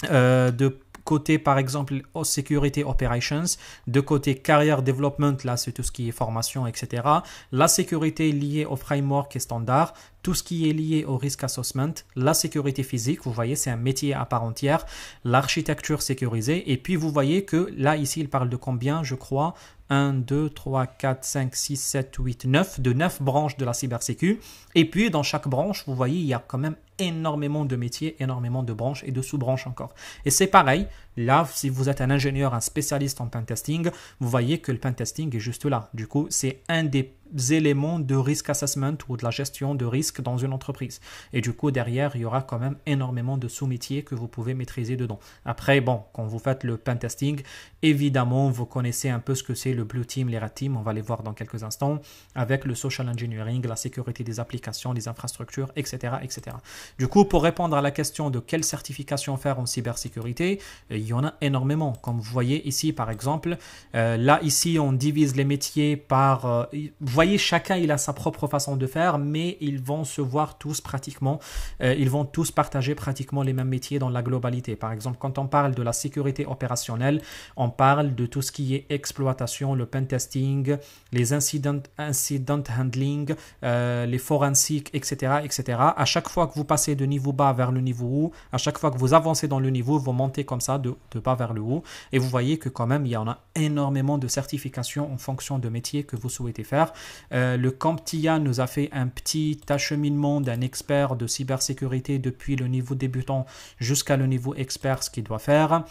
de côté par exemple security operations, de côté career development, là c'est tout ce qui est formation, etc. La sécurité liée au framework et standard, tout ce qui est lié au risk assessment, la sécurité physique, vous voyez, c'est un métier à part entière, l'architecture sécurisée, et puis vous voyez que là, ici, il parle de combien, je crois, 1, 2, 3, 4, 5, 6, 7, 8, 9, de 9 branches de la cybersécu. Et puis, dans chaque branche, vous voyez, il y a quand même énormément de métiers, énormément de branches et de sous-branches encore. Et c'est pareil, là, si vous êtes un ingénieur, un spécialiste en pentesting, vous voyez que le pentesting est juste là. Du coup, c'est un des éléments de risk assessment ou de la gestion de risque dans une entreprise. Et du coup, derrière, il y aura quand même énormément de sous-métiers que vous pouvez maîtriser dedans. Après, bon, quand vous faites le pentesting, évidemment, vous connaissez un peu ce que c'est le Blue Team, les Red Team, on va les voir dans quelques instants, avec le social engineering, la sécurité des applications, des infrastructures, etc., etc. Du coup, pour répondre à la question de quelle certification faire en cybersécurité, il y en a énormément. Comme vous voyez ici, par exemple, là, ici, on divise les métiers par... vous voyez, chacun il a sa propre façon de faire, mais ils vont se voir tous pratiquement, ils vont tous partager pratiquement les mêmes métiers dans la globalité. Par exemple, quand on parle de la sécurité opérationnelle, on parle de tout ce qui est exploitation, le pentesting, les incident handling, les forensiques, etc., etc. À chaque fois que vous passez de niveau bas vers le niveau haut, à chaque fois que vous avancez dans le niveau, vous montez comme ça de bas vers le haut. Et vous voyez que quand même, il y en a énormément de certifications en fonction de métier que vous souhaitez faire. Le CompTIA nous a fait un petit acheminement d'un expert de cybersécurité depuis le niveau débutant jusqu'à le niveau expert, ce qu'il doit faire.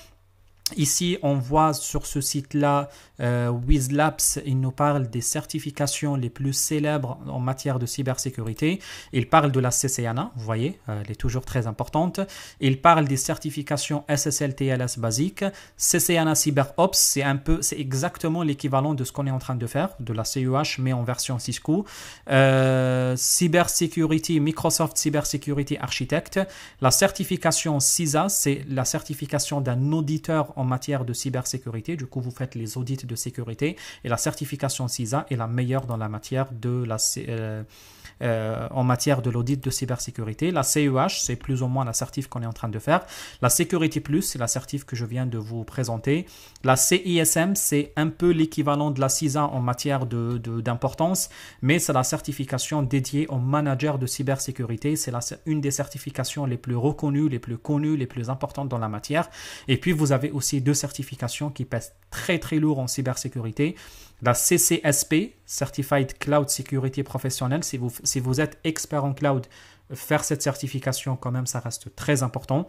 Ici, on voit sur ce site-là, WizLabs, il nous parle des certifications les plus célèbres en matière de cybersécurité. Il parle de la CCNA, vous voyez, elle est toujours très importante. Il parle des certifications SSL-TLS basiques. CCNA CyberOps, c'est exactement l'équivalent de ce qu'on est en train de faire, de la CEH, mais en version Cisco. Cybersecurity, Microsoft Cybersecurity Architect. La certification CISA, c'est la certification d'un auditeur en matière de cybersécurité. Du coup, vous faites les audits de sécurité et la certification CISA est la meilleure dans la matière de en matière de l'audit de cybersécurité. La CEH, c'est plus ou moins la certif qu'on est en train de faire. La Security Plus, c'est la certif que je viens de vous présenter. La CISM, c'est un peu l'équivalent de la CISA en matière d'importance, mais c'est la certification dédiée aux managers de cybersécurité. C'est une des certifications les plus reconnues, les plus connues, les plus importantes dans la matière. Et puis, vous avez aussi deux certifications qui pèsent très très lourd en cybersécurité. La CCSP, Certified Cloud Security Professional, si vous êtes expert en cloud, faire cette certification quand même, ça reste très important.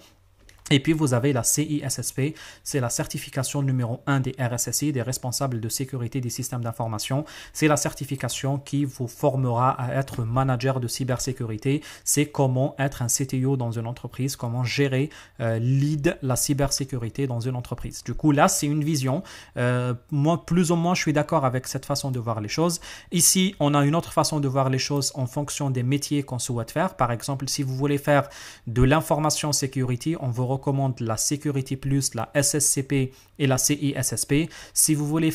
Et puis, vous avez la CISSP, c'est la certification numéro 1 des RSSI, des responsables de sécurité des systèmes d'information. C'est la certification qui vous formera à être manager de cybersécurité. C'est comment être un CTO dans une entreprise, comment gérer, lead la cybersécurité dans une entreprise. Du coup, là, c'est une vision. Moi, plus ou moins, je suis d'accord avec cette façon de voir les choses. Ici, on a une autre façon de voir les choses en fonction des métiers qu'on souhaite faire. Par exemple, si vous voulez faire de l'information security, on vous recommande la Security Plus, la SSCP et la CISSP. Si vous voulez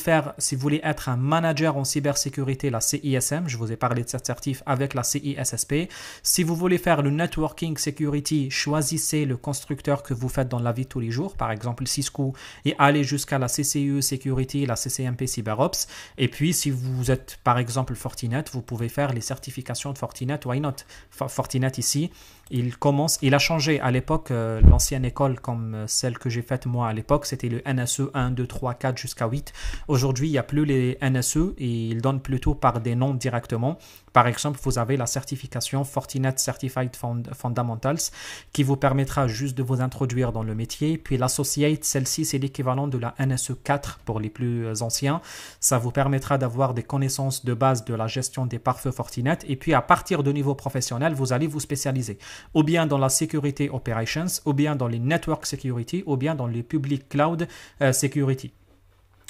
être un manager en cybersécurité, la CISM, je vous ai parlé de cette certif avec la CISSP. Si vous voulez faire le networking security, choisissez le constructeur que vous faites dans la vie de tous les jours, par exemple Cisco, et allez jusqu'à la CCE Security, la CCMP CyberOps. Et puis, si vous êtes par exemple Fortinet, vous pouvez faire les certifications de Fortinet. Why not? Fortinet ici, il a changé à l'époque, l'ancienne école comme celle que j'ai faite moi à l'époque, c'était le NSE 1, 2, 3, 4 jusqu'à 8. Aujourd'hui, il n'y a plus les NSE et ils donnent plutôt par des noms directement. Par exemple, vous avez la certification Fortinet Certified Fundamentals qui vous permettra juste de vous introduire dans le métier. Puis l'Associate, celle-ci, c'est l'équivalent de la NSE 4 pour les plus anciens. Ça vous permettra d'avoir des connaissances de base de la gestion des pare-feux Fortinet. Et puis, à partir de niveau professionnel, vous allez vous spécialiser ou bien dans la Security Operations, ou bien dans les Network Security, ou bien dans les Public Cloud Security.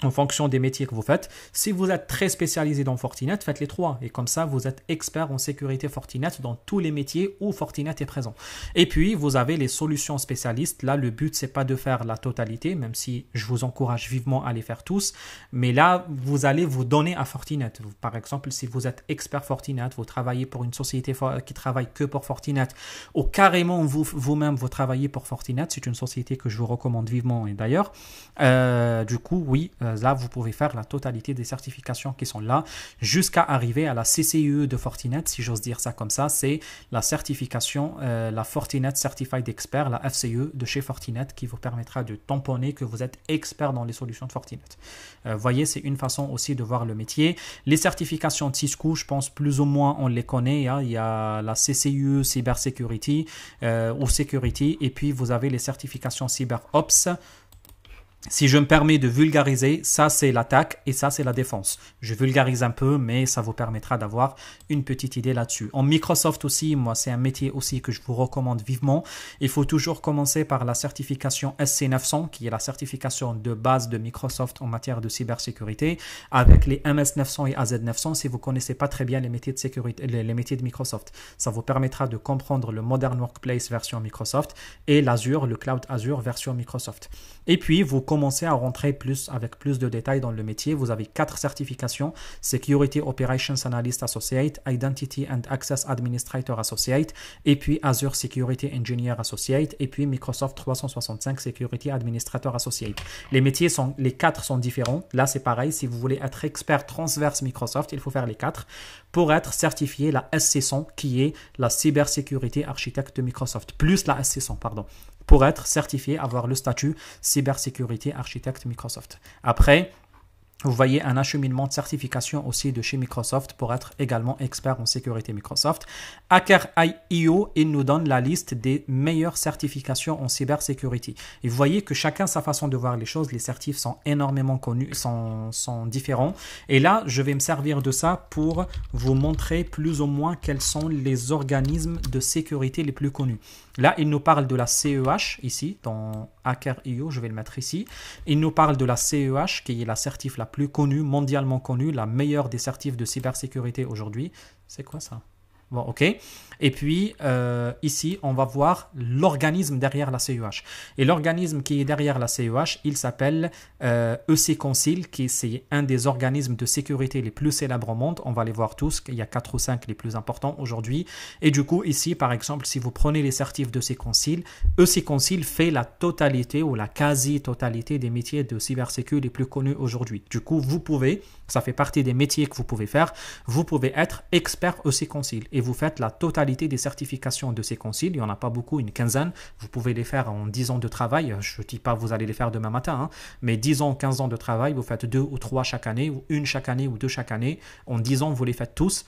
En fonction des métiers que vous faites. Si vous êtes très spécialisé dans Fortinet, faites les trois. Et comme ça, vous êtes expert en sécurité Fortinet dans tous les métiers où Fortinet est présent. Et puis, vous avez les solutions spécialistes. Là, le but, c'est pas de faire la totalité, même si je vous encourage vivement à les faire tous. Mais là, vous allez vous donner à Fortinet. Par exemple, si vous êtes expert Fortinet, vous travaillez pour une société qui travaille que pour Fortinet, ou carrément vous-même, vous travaillez pour Fortinet, c'est une société que je vous recommande vivement. Et d'ailleurs, du coup, oui, là, vous pouvez faire la totalité des certifications qui sont là jusqu'à arriver à la CCIE de Fortinet, si j'ose dire ça comme ça. C'est la certification, la Fortinet Certified Expert, la FCE de chez Fortinet qui vous permettra de tamponner que vous êtes expert dans les solutions de Fortinet. Voyez, c'est une façon aussi de voir le métier. Les certifications de Cisco, je pense plus ou moins on les connaît. Hein. Il y a la CCIE Cyber Security ou Security et puis vous avez les certifications CyberOps. Si je me permets de vulgariser, ça c'est l'attaque et ça c'est la défense. Je vulgarise un peu, mais ça vous permettra d'avoir une petite idée là-dessus. En Microsoft aussi, moi c'est un métier aussi que je vous recommande vivement. Il faut toujours commencer par la certification SC900, qui est la certification de base de Microsoft en matière de cybersécurité, avec les MS900 et AZ900 si vous ne connaissez pas très bien les métiers de sécurité, les métiers de Microsoft. Ça vous permettra de comprendre le Modern Workplace version Microsoft et l'Azure, le Cloud Azure version Microsoft. Et puis, vous commencez à rentrer avec plus de détails dans le métier. Vous avez 4 certifications: Security Operations Analyst Associate, Identity and Access Administrator Associate, et puis Azure Security Engineer Associate, et puis Microsoft 365 Security Administrator Associate. Les 4 sont différents. Là, c'est pareil. Si vous voulez être expert transverse Microsoft, il faut faire les 4 pour être certifié la SC100, qui est la Cybersecurity Architect de Microsoft, plus la SC100, pardon, pour être certifié, avoir le statut Cybersecurity Architect Microsoft. Après, vous voyez un acheminement de certification aussi de chez Microsoft pour être également expert en sécurité Microsoft. Hacker.io, il nous donne la liste des meilleures certifications en cybersécurité. Et vous voyez que chacun sa façon de voir les choses. Les certifs sont énormément connus, sont différents. Et là, je vais me servir de ça pour vous montrer plus ou moins quels sont les organismes de sécurité les plus connus. Là, il nous parle de la CEH, ici, dans Hacker.io, je vais le mettre ici. Il nous parle de la CEH, qui est la certif la plus connue, mondialement connue, la meilleure des certifs de cybersécurité aujourd'hui. C'est quoi ça? Bon, ok. Et puis, ici, on va voir l'organisme derrière la CEH. Et l'organisme qui est derrière la CEH, il s'appelle EC Council, qui c'est un des organismes de sécurité les plus célèbres au monde. On va les voir tous. Il y a 4 ou 5 les plus importants aujourd'hui. Et du coup, ici, par exemple, si vous prenez les certifs d'EC Council, EC Council fait la totalité ou la quasi-totalité des métiers de cybersécurité les plus connus aujourd'hui. Du coup, vous pouvez, ça fait partie des métiers que vous pouvez faire, vous pouvez être expert EC Council et vous faites la totalité des certifications de ces conciles. Il n'y en a pas beaucoup, une quinzaine. Vous pouvez les faire en 10 ans de travail. Je ne dis pas vous allez les faire demain matin, hein, mais 10 ans, 15 ans de travail, vous faites 2 ou 3 chaque année, ou une chaque année ou 2 chaque année. En 10 ans, vous les faites tous.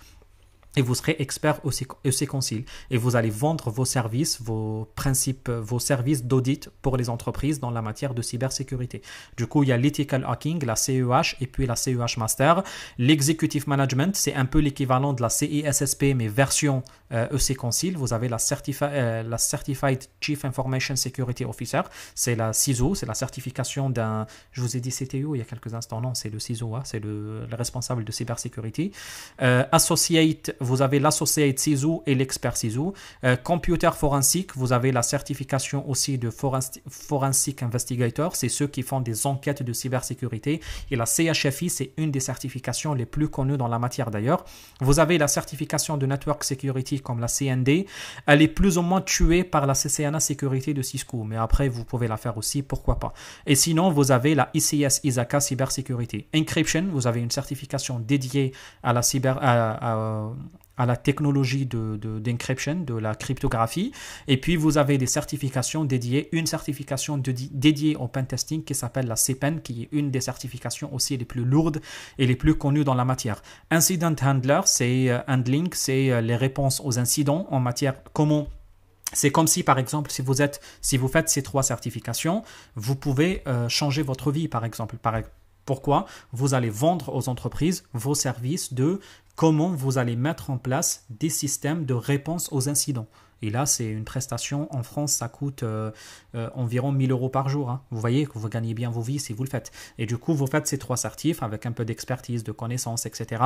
Et vous serez expert EC Council. Et vous allez vendre vos services, vos principes, vos services d'audit pour les entreprises dans la matière de cybersécurité. Du coup, il y a l'Ethical Hacking, la CEH et puis la CEH Master. L'executive Management, c'est un peu l'équivalent de la CISSP, mais version EC Council. Vous avez la Certified Chief Information Security Officer. C'est la CISO, c'est la certification d'un... Je vous ai dit CTO il y a quelques instants. Non, c'est le CISO, hein, c'est le responsable de cybersécurité. Associate, vous avez l'associate CISO et l'expert CISO. Computer Forensic, vous avez la certification aussi de Forensic Investigator, c'est ceux qui font des enquêtes de cybersécurité. Et la CHFI, c'est une des certifications les plus connues dans la matière d'ailleurs. Vous avez la certification de Network Security comme la CND. Elle est plus ou moins tuée par la CCNA Sécurité de Cisco, mais après vous pouvez la faire aussi, pourquoi pas. Et sinon, vous avez la ICS ISACA Cybersécurité. Encryption, vous avez une certification dédiée à la à la technologie d'encryption, de la cryptographie. Et puis, vous avez des certifications dédiées, une certification dédiée au pentesting qui s'appelle la CPEN, qui est une des certifications aussi les plus lourdes et les plus connues dans la matière. Incident Handler, c'est handling, c'est les réponses aux incidents en matière comment... C'est comme si, par exemple, si vous faites ces 3 certifications, vous pouvez changer votre vie, par exemple. Pourquoi? Vous allez vendre aux entreprises vos services de comment vous allez mettre en place des systèmes de réponse aux incidents. Et là, c'est une prestation. En France, ça coûte environ 1 000 € par jour. Hein. Vous voyez que vous gagnez bien vos vies si vous le faites. Et du coup, vous faites ces 3 certifs avec un peu d'expertise, de connaissances, etc.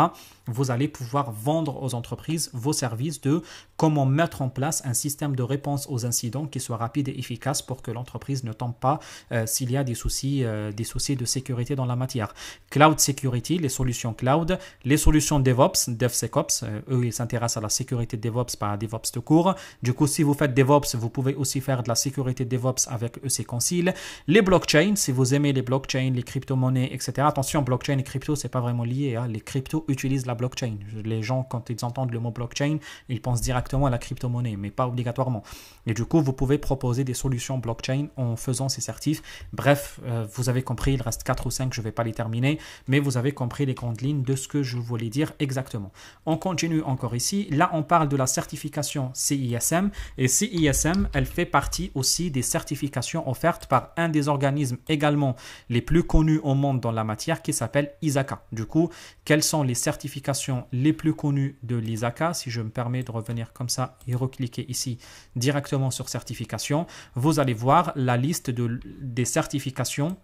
Vous allez pouvoir vendre aux entreprises vos services de comment mettre en place un système de réponse aux incidents qui soit rapide et efficace pour que l'entreprise ne tombe pas s'il y a des soucis de sécurité dans la matière. Cloud Security, les solutions cloud, les solutions DevOps, DevSecOps, eux, ils s'intéressent à la sécurité DevOps, pas à DevOps de cours. Du coup, si vous faites DevOps, vous pouvez aussi faire de la sécurité DevOps avec EC Council. Les blockchains, si vous aimez les blockchains, les crypto-monnaies, etc. Attention, blockchain et crypto, c'est pas vraiment lié. Hein. Les cryptos utilisent la blockchain. Les gens, quand ils entendent le mot blockchain, ils pensent directement à la crypto-monnaie, mais pas obligatoirement. Et du coup, vous pouvez proposer des solutions blockchain en faisant ces certifs. Bref, vous avez compris, il reste 4 ou 5, je ne vais pas les terminer, mais vous avez compris les grandes lignes de ce que je voulais dire exactement. On continue encore ici. Là, on parle de la certification CISM. Et CISM, elle fait partie aussi des certifications offertes par un des organismes également les plus connus au monde dans la matière qui s'appelle ISACA. Du coup, quelles sont les certifications les plus connues de l'ISACA? Si je me permets de revenir comme ça et recliquer ici directement sur certification, vous allez voir la liste des certifications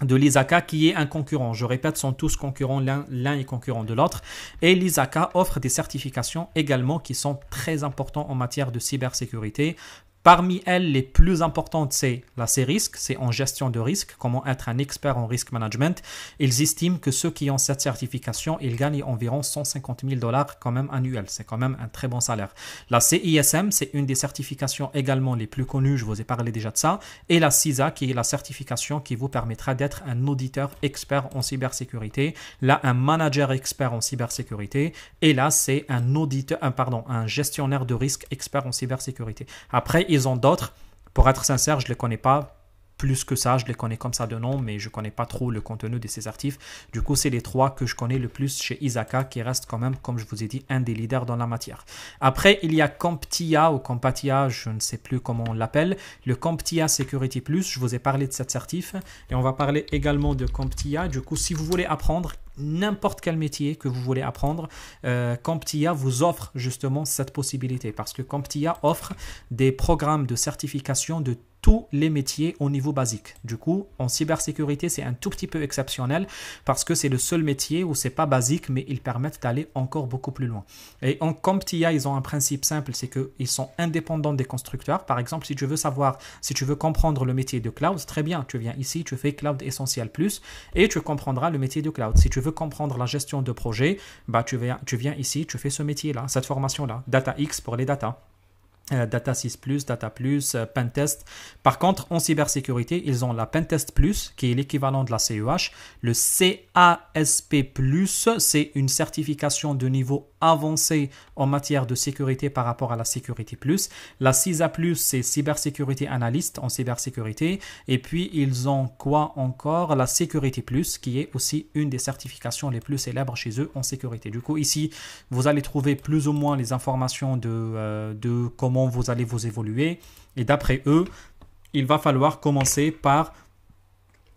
de l'ISACA qui est un concurrent. Je répète, sont tous concurrents, l'un est concurrent de l'autre. Et l'ISACA offre des certifications également qui sont très importantes en matière de cybersécurité. Parmi elles, les plus importantes, c'est la CRISC, c'est en gestion de risque, comment être un expert en risk management. Ils estiment que ceux qui ont cette certification, ils gagnent environ 150 000 $ quand même annuels. C'est quand même un très bon salaire. La CISM, c'est une des certifications également les plus connues, je vous ai parlé déjà de ça. Et la CISA, qui est la certification qui vous permettra d'être un auditeur expert en cybersécurité. Là, un manager expert en cybersécurité. Et là, c'est un gestionnaire de risque expert en cybersécurité. Après, ils ont d'autres. Pour être sincère, je ne les connais pas plus que ça. Je les connais comme ça de nom, mais je ne connais pas trop le contenu de ces certifs. Du coup, c'est les 3 que je connais le plus chez ISACA, qui reste quand même, comme je vous ai dit, un des leaders dans la matière. Après, il y a CompTIA ou CompTIA, je ne sais plus comment on l'appelle. Le CompTIA Security Plus, je vous ai parlé de cette certif. Et on va parler également de CompTIA. Du coup, si vous voulez apprendre n'importe quel métier que vous voulez apprendre, CompTIA vous offre justement cette possibilité parce que CompTIA offre des programmes de certification de tous les métiers au niveau basique. Du coup, en cybersécurité, c'est un tout petit peu exceptionnel parce que c'est le seul métier où c'est pas basique, mais ils permettent d'aller encore beaucoup plus loin. Et en CompTIA, ils ont un principe simple, c'est qu'ils sont indépendants des constructeurs. Par exemple, si tu veux comprendre le métier de cloud, très bien, tu viens ici, tu fais Cloud Essentiel Plus et tu comprendras le métier de cloud. Si tu veux comprendre la gestion de projet, bah, tu viens ici, tu fais ce métier-là, cette formation-là, DataX pour les data. Data 6+, Data+, Pentest. Par contre, en cybersécurité, ils ont la Pentest Plus, qui est l'équivalent de la CEH. Le CASP+, c'est une certification de niveau avancé en matière de sécurité par rapport à la sécurité plus. La CISA+, c'est cybersécurité analyste en cybersécurité. Et puis, ils ont quoi encore? La sécurité plus, qui est aussi une des certifications les plus célèbres chez eux en sécurité. Du coup, ici, vous allez trouver plus ou moins les informations de comment vous allez vous évoluer. Et d'après eux, il va falloir commencer par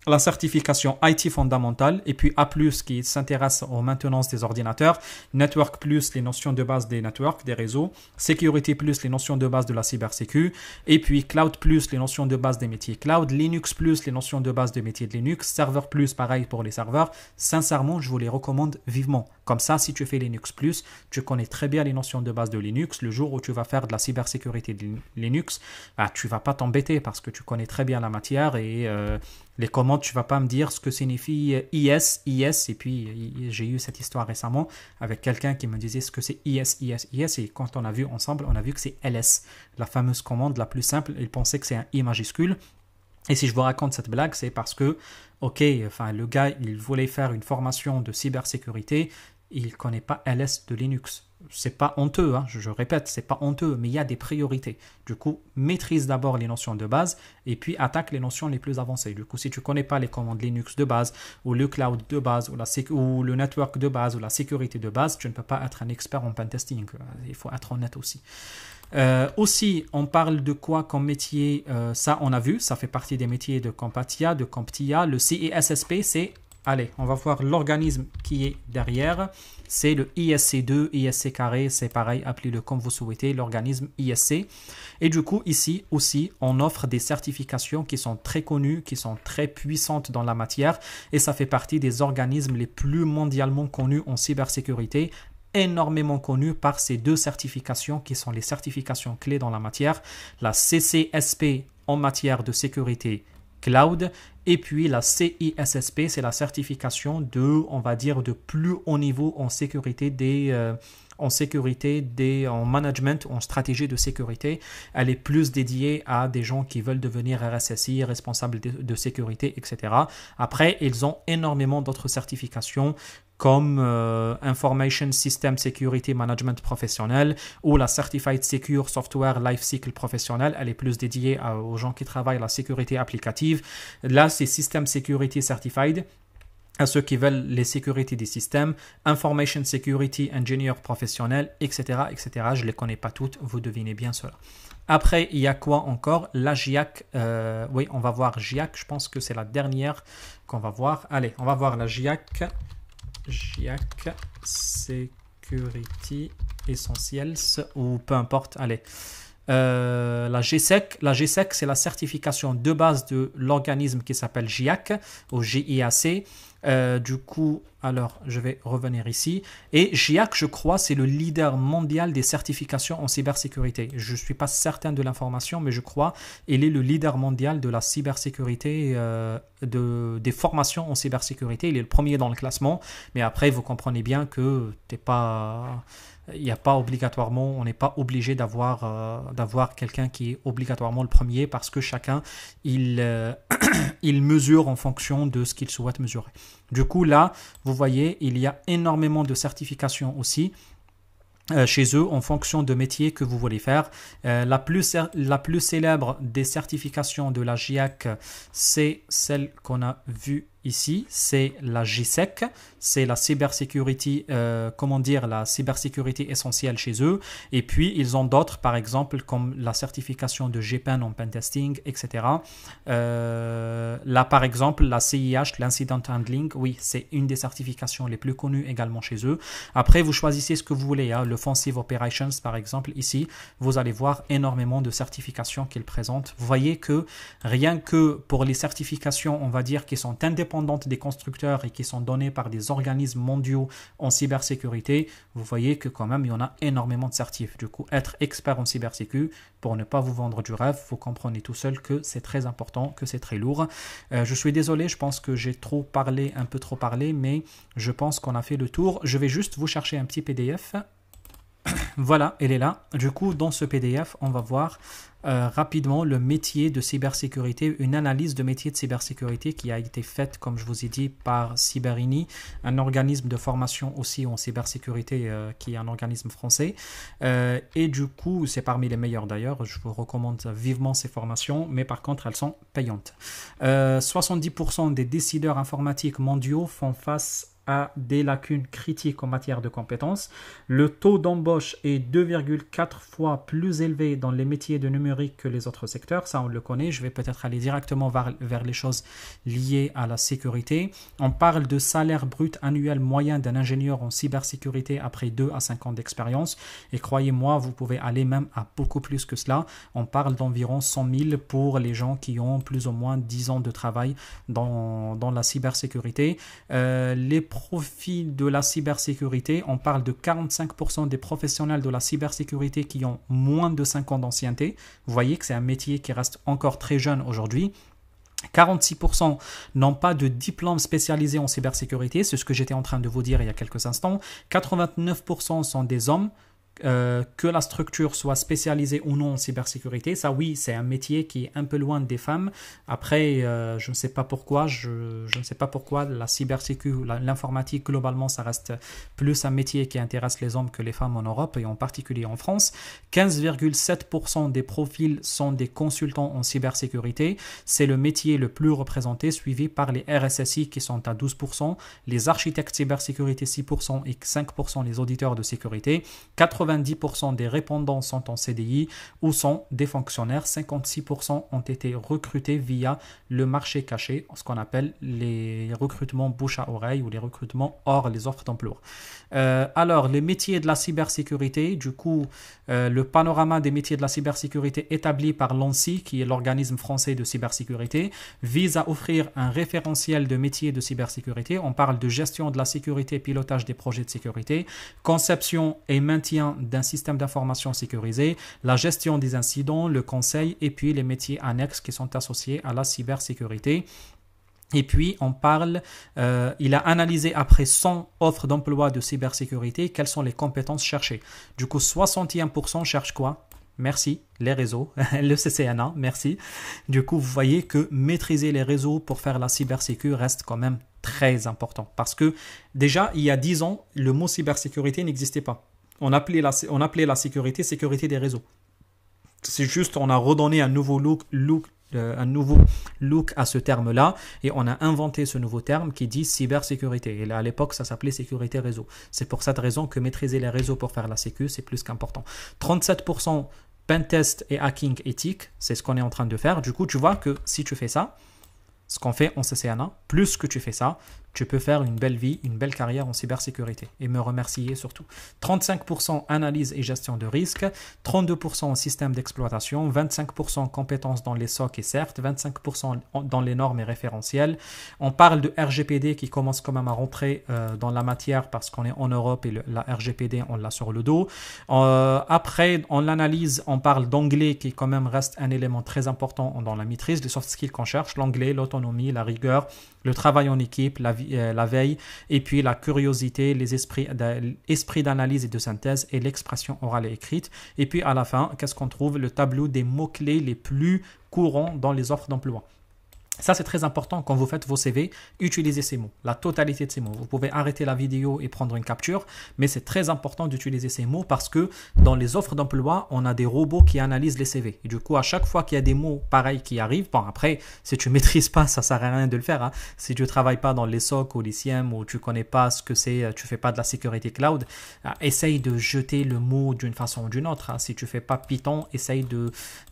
la certification IT fondamentale et puis A+, qui s'intéresse aux maintenances des ordinateurs, Network+, les notions de base des networks, des réseaux, Security+, les notions de base de la cybersécu, et puis Cloud+, les notions de base des métiers cloud, Linux+, les notions de base des métiers de Linux, Server+, pareil pour les serveurs. Sincèrement, je vous les recommande vivement. Comme ça, si tu fais Linux+, tu connais très bien les notions de base de Linux. Le jour où tu vas faire de la cybersécurité de Linux, tu ne vas pas t'embêter parce que tu connais très bien la matière et les commandes, tu ne vas pas me dire ce que signifie IS. Et puis, j'ai eu cette histoire récemment avec quelqu'un qui me disait ce que c'est IS. Et quand on a vu ensemble, on a vu que c'est LS, la fameuse commande la plus simple. Il pensait que c'est un I majuscule. Et si je vous raconte cette blague, c'est parce que, le gars, il voulait faire une formation de cybersécurité. Il ne connaît pas LS de Linux. C'est pas honteux, hein, je répète, c'est pas honteux, mais il y a des priorités. Du coup, maîtrise d'abord les notions de base et puis attaque les notions les plus avancées. Du coup, si tu ne connais pas les commandes Linux de base ou le cloud de base ou le network de base ou la sécurité de base, tu ne peux pas être un expert en pentesting. Il faut être honnête aussi. Aussi, on parle de quoi comme métier? Ça, on a vu, ça fait partie des métiers de CompTIA, Le CISSP, c'est... Allez, on va voir l'organisme qui est derrière. C'est le ISC2, ISC carré, c'est pareil, appelez-le comme vous souhaitez, l'organisme ISC. Et du coup, ici aussi, on offre des certifications qui sont très connues, qui sont très puissantes dans la matière. Et ça fait partie des organismes les plus mondialement connus en cybersécurité, énormément connus par ces deux certifications qui sont les certifications clés dans la matière. La CCSP en matière de sécurité cloud, et puis la CISSP, c'est la certification de plus haut niveau en sécurité en management, en stratégie de sécurité. Elle est plus dédiée à des gens qui veulent devenir RSSI, responsables de sécurité, etc. Après, ils ont énormément d'autres certifications comme Information System Security Management Professionnel ou la Certified Secure Software Lifecycle Professionnel. Elle est plus dédiée aux gens qui travaillent la sécurité applicative. Là, c'est System Security Certified, à ceux qui veulent les sécurités des systèmes, Information Security Engineer professionnel, etc., etc. Je ne les connais pas toutes, vous devinez bien cela. Après, il y a quoi encore? La GIAC, oui, on va voir GIAC, je pense que c'est la dernière qu'on va voir. Allez, on va voir la GIAC Security Essentials, ou peu importe, allez. La GSEC, c'est la certification de base de l'organisme qui s'appelle GIAC ou GIAC. Du coup, alors je vais revenir ici. Et GIAC, je crois, c'est le leader mondial des certifications en cybersécurité. Je ne suis pas certain de l'information, mais je crois qu'il est le leader mondial de la cybersécurité, des formations en cybersécurité. Il est le premier dans le classement. Mais après, vous comprenez bien que il n'y a pas obligatoirement, on n'est pas obligé d'avoir quelqu'un qui est obligatoirement le premier parce que chacun, il mesure en fonction de ce qu'il souhaite mesurer. Du coup, là, vous voyez, il y a énormément de certifications aussi chez eux en fonction de métier que vous voulez faire. La plus célèbre des certifications de la GIAC, c'est celle qu'on a vue ici, c'est la GSEC, c'est la cybersécurité, la cybersécurité essentielle chez eux. Et puis, ils ont d'autres, par exemple, comme la certification de GPEN en pentesting, etc. Là, par exemple, la CIH, l'Incident Handling, oui, c'est une des certifications les plus connues également chez eux. Après, vous choisissez ce que vous voulez. Hein. L'Offensive Operations, par exemple, ici, vous allez voir énormément de certifications qu'ils présentent. Vous voyez que rien que pour les certifications, on va dire, qui sont indépendantes des constructeurs et qui sont données par des organismes mondiaux en cybersécurité, vous voyez que quand même, il y en a énormément de certifs. Du coup, être expert en cybersécu, pour ne pas vous vendre du rêve, vous comprenez tout seul que c'est très important, que c'est très lourd. Je suis désolé, je pense que j'ai trop parlé, un peu trop parlé, mais je pense qu'on a fait le tour. Je vais juste vous chercher un petit PDF. Voilà, elle est là. Du coup, dans ce PDF, on va voir rapidement le métier de cybersécurité, une analyse de métier de cybersécurité qui a été faite, comme je vous ai dit, par Cyberini, un organisme de formation aussi en cybersécurité qui est un organisme français. Et du coup, c'est parmi les meilleurs d'ailleurs. Je vous recommande vivement ces formations, mais par contre, elles sont payantes. 70% des décideurs informatiques mondiaux font face à des lacunes critiques en matière de compétences. Le taux d'embauche est 2,4 fois plus élevé dans les métiers de numérique que les autres secteurs. Ça, on le connaît. Je vais peut-être aller directement vers les choses liées à la sécurité. On parle de salaire brut annuel moyen d'un ingénieur en cybersécurité après 2 à 5 ans d'expérience. Et croyez-moi, vous pouvez aller même à beaucoup plus que cela. On parle d'environ 100 000 pour les gens qui ont plus ou moins 10 ans de travail dans la cybersécurité. Les profils de la cybersécurité, on parle de 45% des professionnels de la cybersécurité qui ont moins de 5 ans d'ancienneté. Vous voyez que c'est un métier qui reste encore très jeune aujourd'hui. 46% n'ont pas de diplôme spécialisé en cybersécurité, c'est ce que j'étais en train de vous dire il y a quelques instants. 89% sont des hommes. Que la structure soit spécialisée ou non en cybersécurité, ça oui, c'est un métier qui est un peu loin des femmes. Après, je ne sais pas pourquoi, je ne sais pas pourquoi la cybersécurité, l'informatique globalement, ça reste plus un métier qui intéresse les hommes que les femmes en Europe et en particulier en France. 15,7% des profils sont des consultants en cybersécurité. C'est le métier le plus représenté, suivi par les RSSI qui sont à 12%, les architectes cybersécurité 6% et 5% les auditeurs de sécurité. 90% des répondants sont en CDI ou sont des fonctionnaires. 56% ont été recrutés via le marché caché, ce qu'on appelle les recrutements bouche à oreille ou les recrutements hors les offres d'emploi. Alors, les métiers de la cybersécurité, du coup, le panorama des métiers de la cybersécurité établi par l'ANSSI, qui est l'organisme français de cybersécurité, vise à offrir un référentiel de métiers de cybersécurité. On parle de gestion de la sécurité, pilotage des projets de sécurité, conception et maintien d'un système d'information sécurisé, la gestion des incidents, le conseil et puis les métiers annexes qui sont associés à la cybersécurité. Et puis, on parle, il a analysé après 100 offres d'emploi de cybersécurité, quelles sont les compétences cherchées. Du coup, 61% cherchent quoi? Merci, les réseaux, le CCNA, merci. Du coup, vous voyez que maîtriser les réseaux pour faire la cybersécurité reste quand même très important. Parce que déjà, il y a 10 ans, le mot cybersécurité n'existait pas. On appelait la sécurité des réseaux. C'est juste, on a redonné un nouveau look à ce terme-là et on a inventé ce nouveau terme qui dit cybersécurité. Et là, à l'époque, ça s'appelait sécurité réseau. C'est pour cette raison que maîtriser les réseaux pour faire la sécu, c'est plus qu'important. 37% pentest et hacking éthique, c'est ce qu'on est en train de faire. Du coup, tu vois que si tu fais ça, ce qu'on fait en CCNA, plus que tu fais ça, tu peux faire une belle vie, une belle carrière en cybersécurité et me remercier surtout. 35% analyse et gestion de risque, 32% en système d'exploitation, 25% compétences dans les SOC et CERT, 25% dans les normes et référentiels. On parle de RGPD qui commence quand même à rentrer dans la matière parce qu'on est en Europe et la RGPD, on l'a sur le dos. Après, en l'analyse, on parle d'anglais qui quand même reste un élément très important dans la maîtrise, les soft skills qu'on cherche, l'anglais, l'autonomie, la rigueur, le travail en équipe, la veille, et puis la curiosité, les esprits d'analyse et de synthèse et l'expression orale et écrite. Et puis à la fin, qu'est-ce qu'on trouve? Le tableau des mots-clés les plus courants dans les offres d'emploi. Ça, c'est très important quand vous faites vos CV, utilisez ces mots, la totalité de ces mots. Vous pouvez arrêter la vidéo et prendre une capture, mais c'est très important d'utiliser ces mots parce que dans les offres d'emploi, on a des robots qui analysent les CV. Et du coup, à chaque fois qu'il y a des mots pareils qui arrivent, bon après, si tu ne maîtrises pas, ça ne sert à rien de le faire. Hein. Si tu ne travailles pas dans les SOC ou les SIEM ou tu ne connais pas ce que c'est, tu ne fais pas de la sécurité cloud, essaye de jeter le mot d'une façon ou d'une autre. Hein. Si tu ne fais pas Python, essaye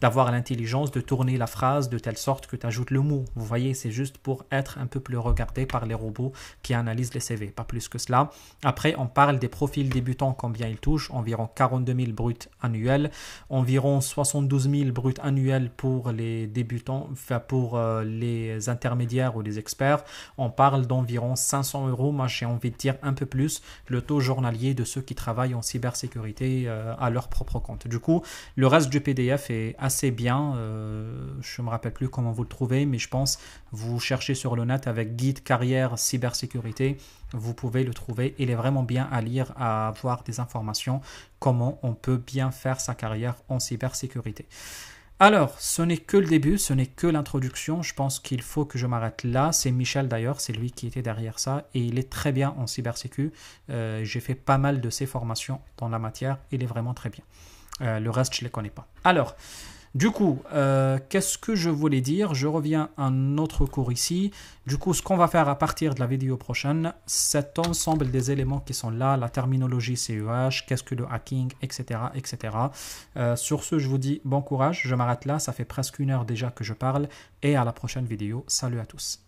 d'avoir l'intelligence de tourner la phrase de telle sorte que tu ajoutes le mot. Vous voyez, c'est juste pour être un peu plus regardé par les robots qui analysent les CV, pas plus que cela. Après, on parle des profils débutants, combien ils touchent, environ 42 000 bruts annuels, environ 72 000 bruts annuels pour les débutants, enfin pour les intermédiaires ou les experts. On parle d'environ 500 €, moi j'ai envie de dire un peu plus, le taux journalier de ceux qui travaillent en cybersécurité à leur propre compte. Du coup, le reste du PDF est assez bien, je ne me rappelle plus comment vous le trouvez, mais je pense vous cherchez sur le net avec guide carrière cybersécurité, vous pouvez le trouver. Il est vraiment bien à lire, à avoir des informations, comment on peut bien faire sa carrière en cybersécurité. Alors, ce n'est que le début, ce n'est que l'introduction. Je pense qu'il faut que je m'arrête là. C'est Michel d'ailleurs, c'est lui qui était derrière ça et il est très bien en cybersécu. J'ai fait pas mal de ses formations dans la matière. Il est vraiment très bien. Le reste, je ne les connais pas. Alors, du coup, qu'est-ce que je voulais dire? Je reviens à un autre cours ici. Du coup, ce qu'on va faire à partir de la vidéo prochaine, cet ensemble des éléments qui sont là, la terminologie CEH, qu'est-ce que le hacking, etc. etc. Sur ce, je vous dis bon courage. Je m'arrête là. Ça fait presque 1 heure déjà que je parle. Et à la prochaine vidéo. Salut à tous.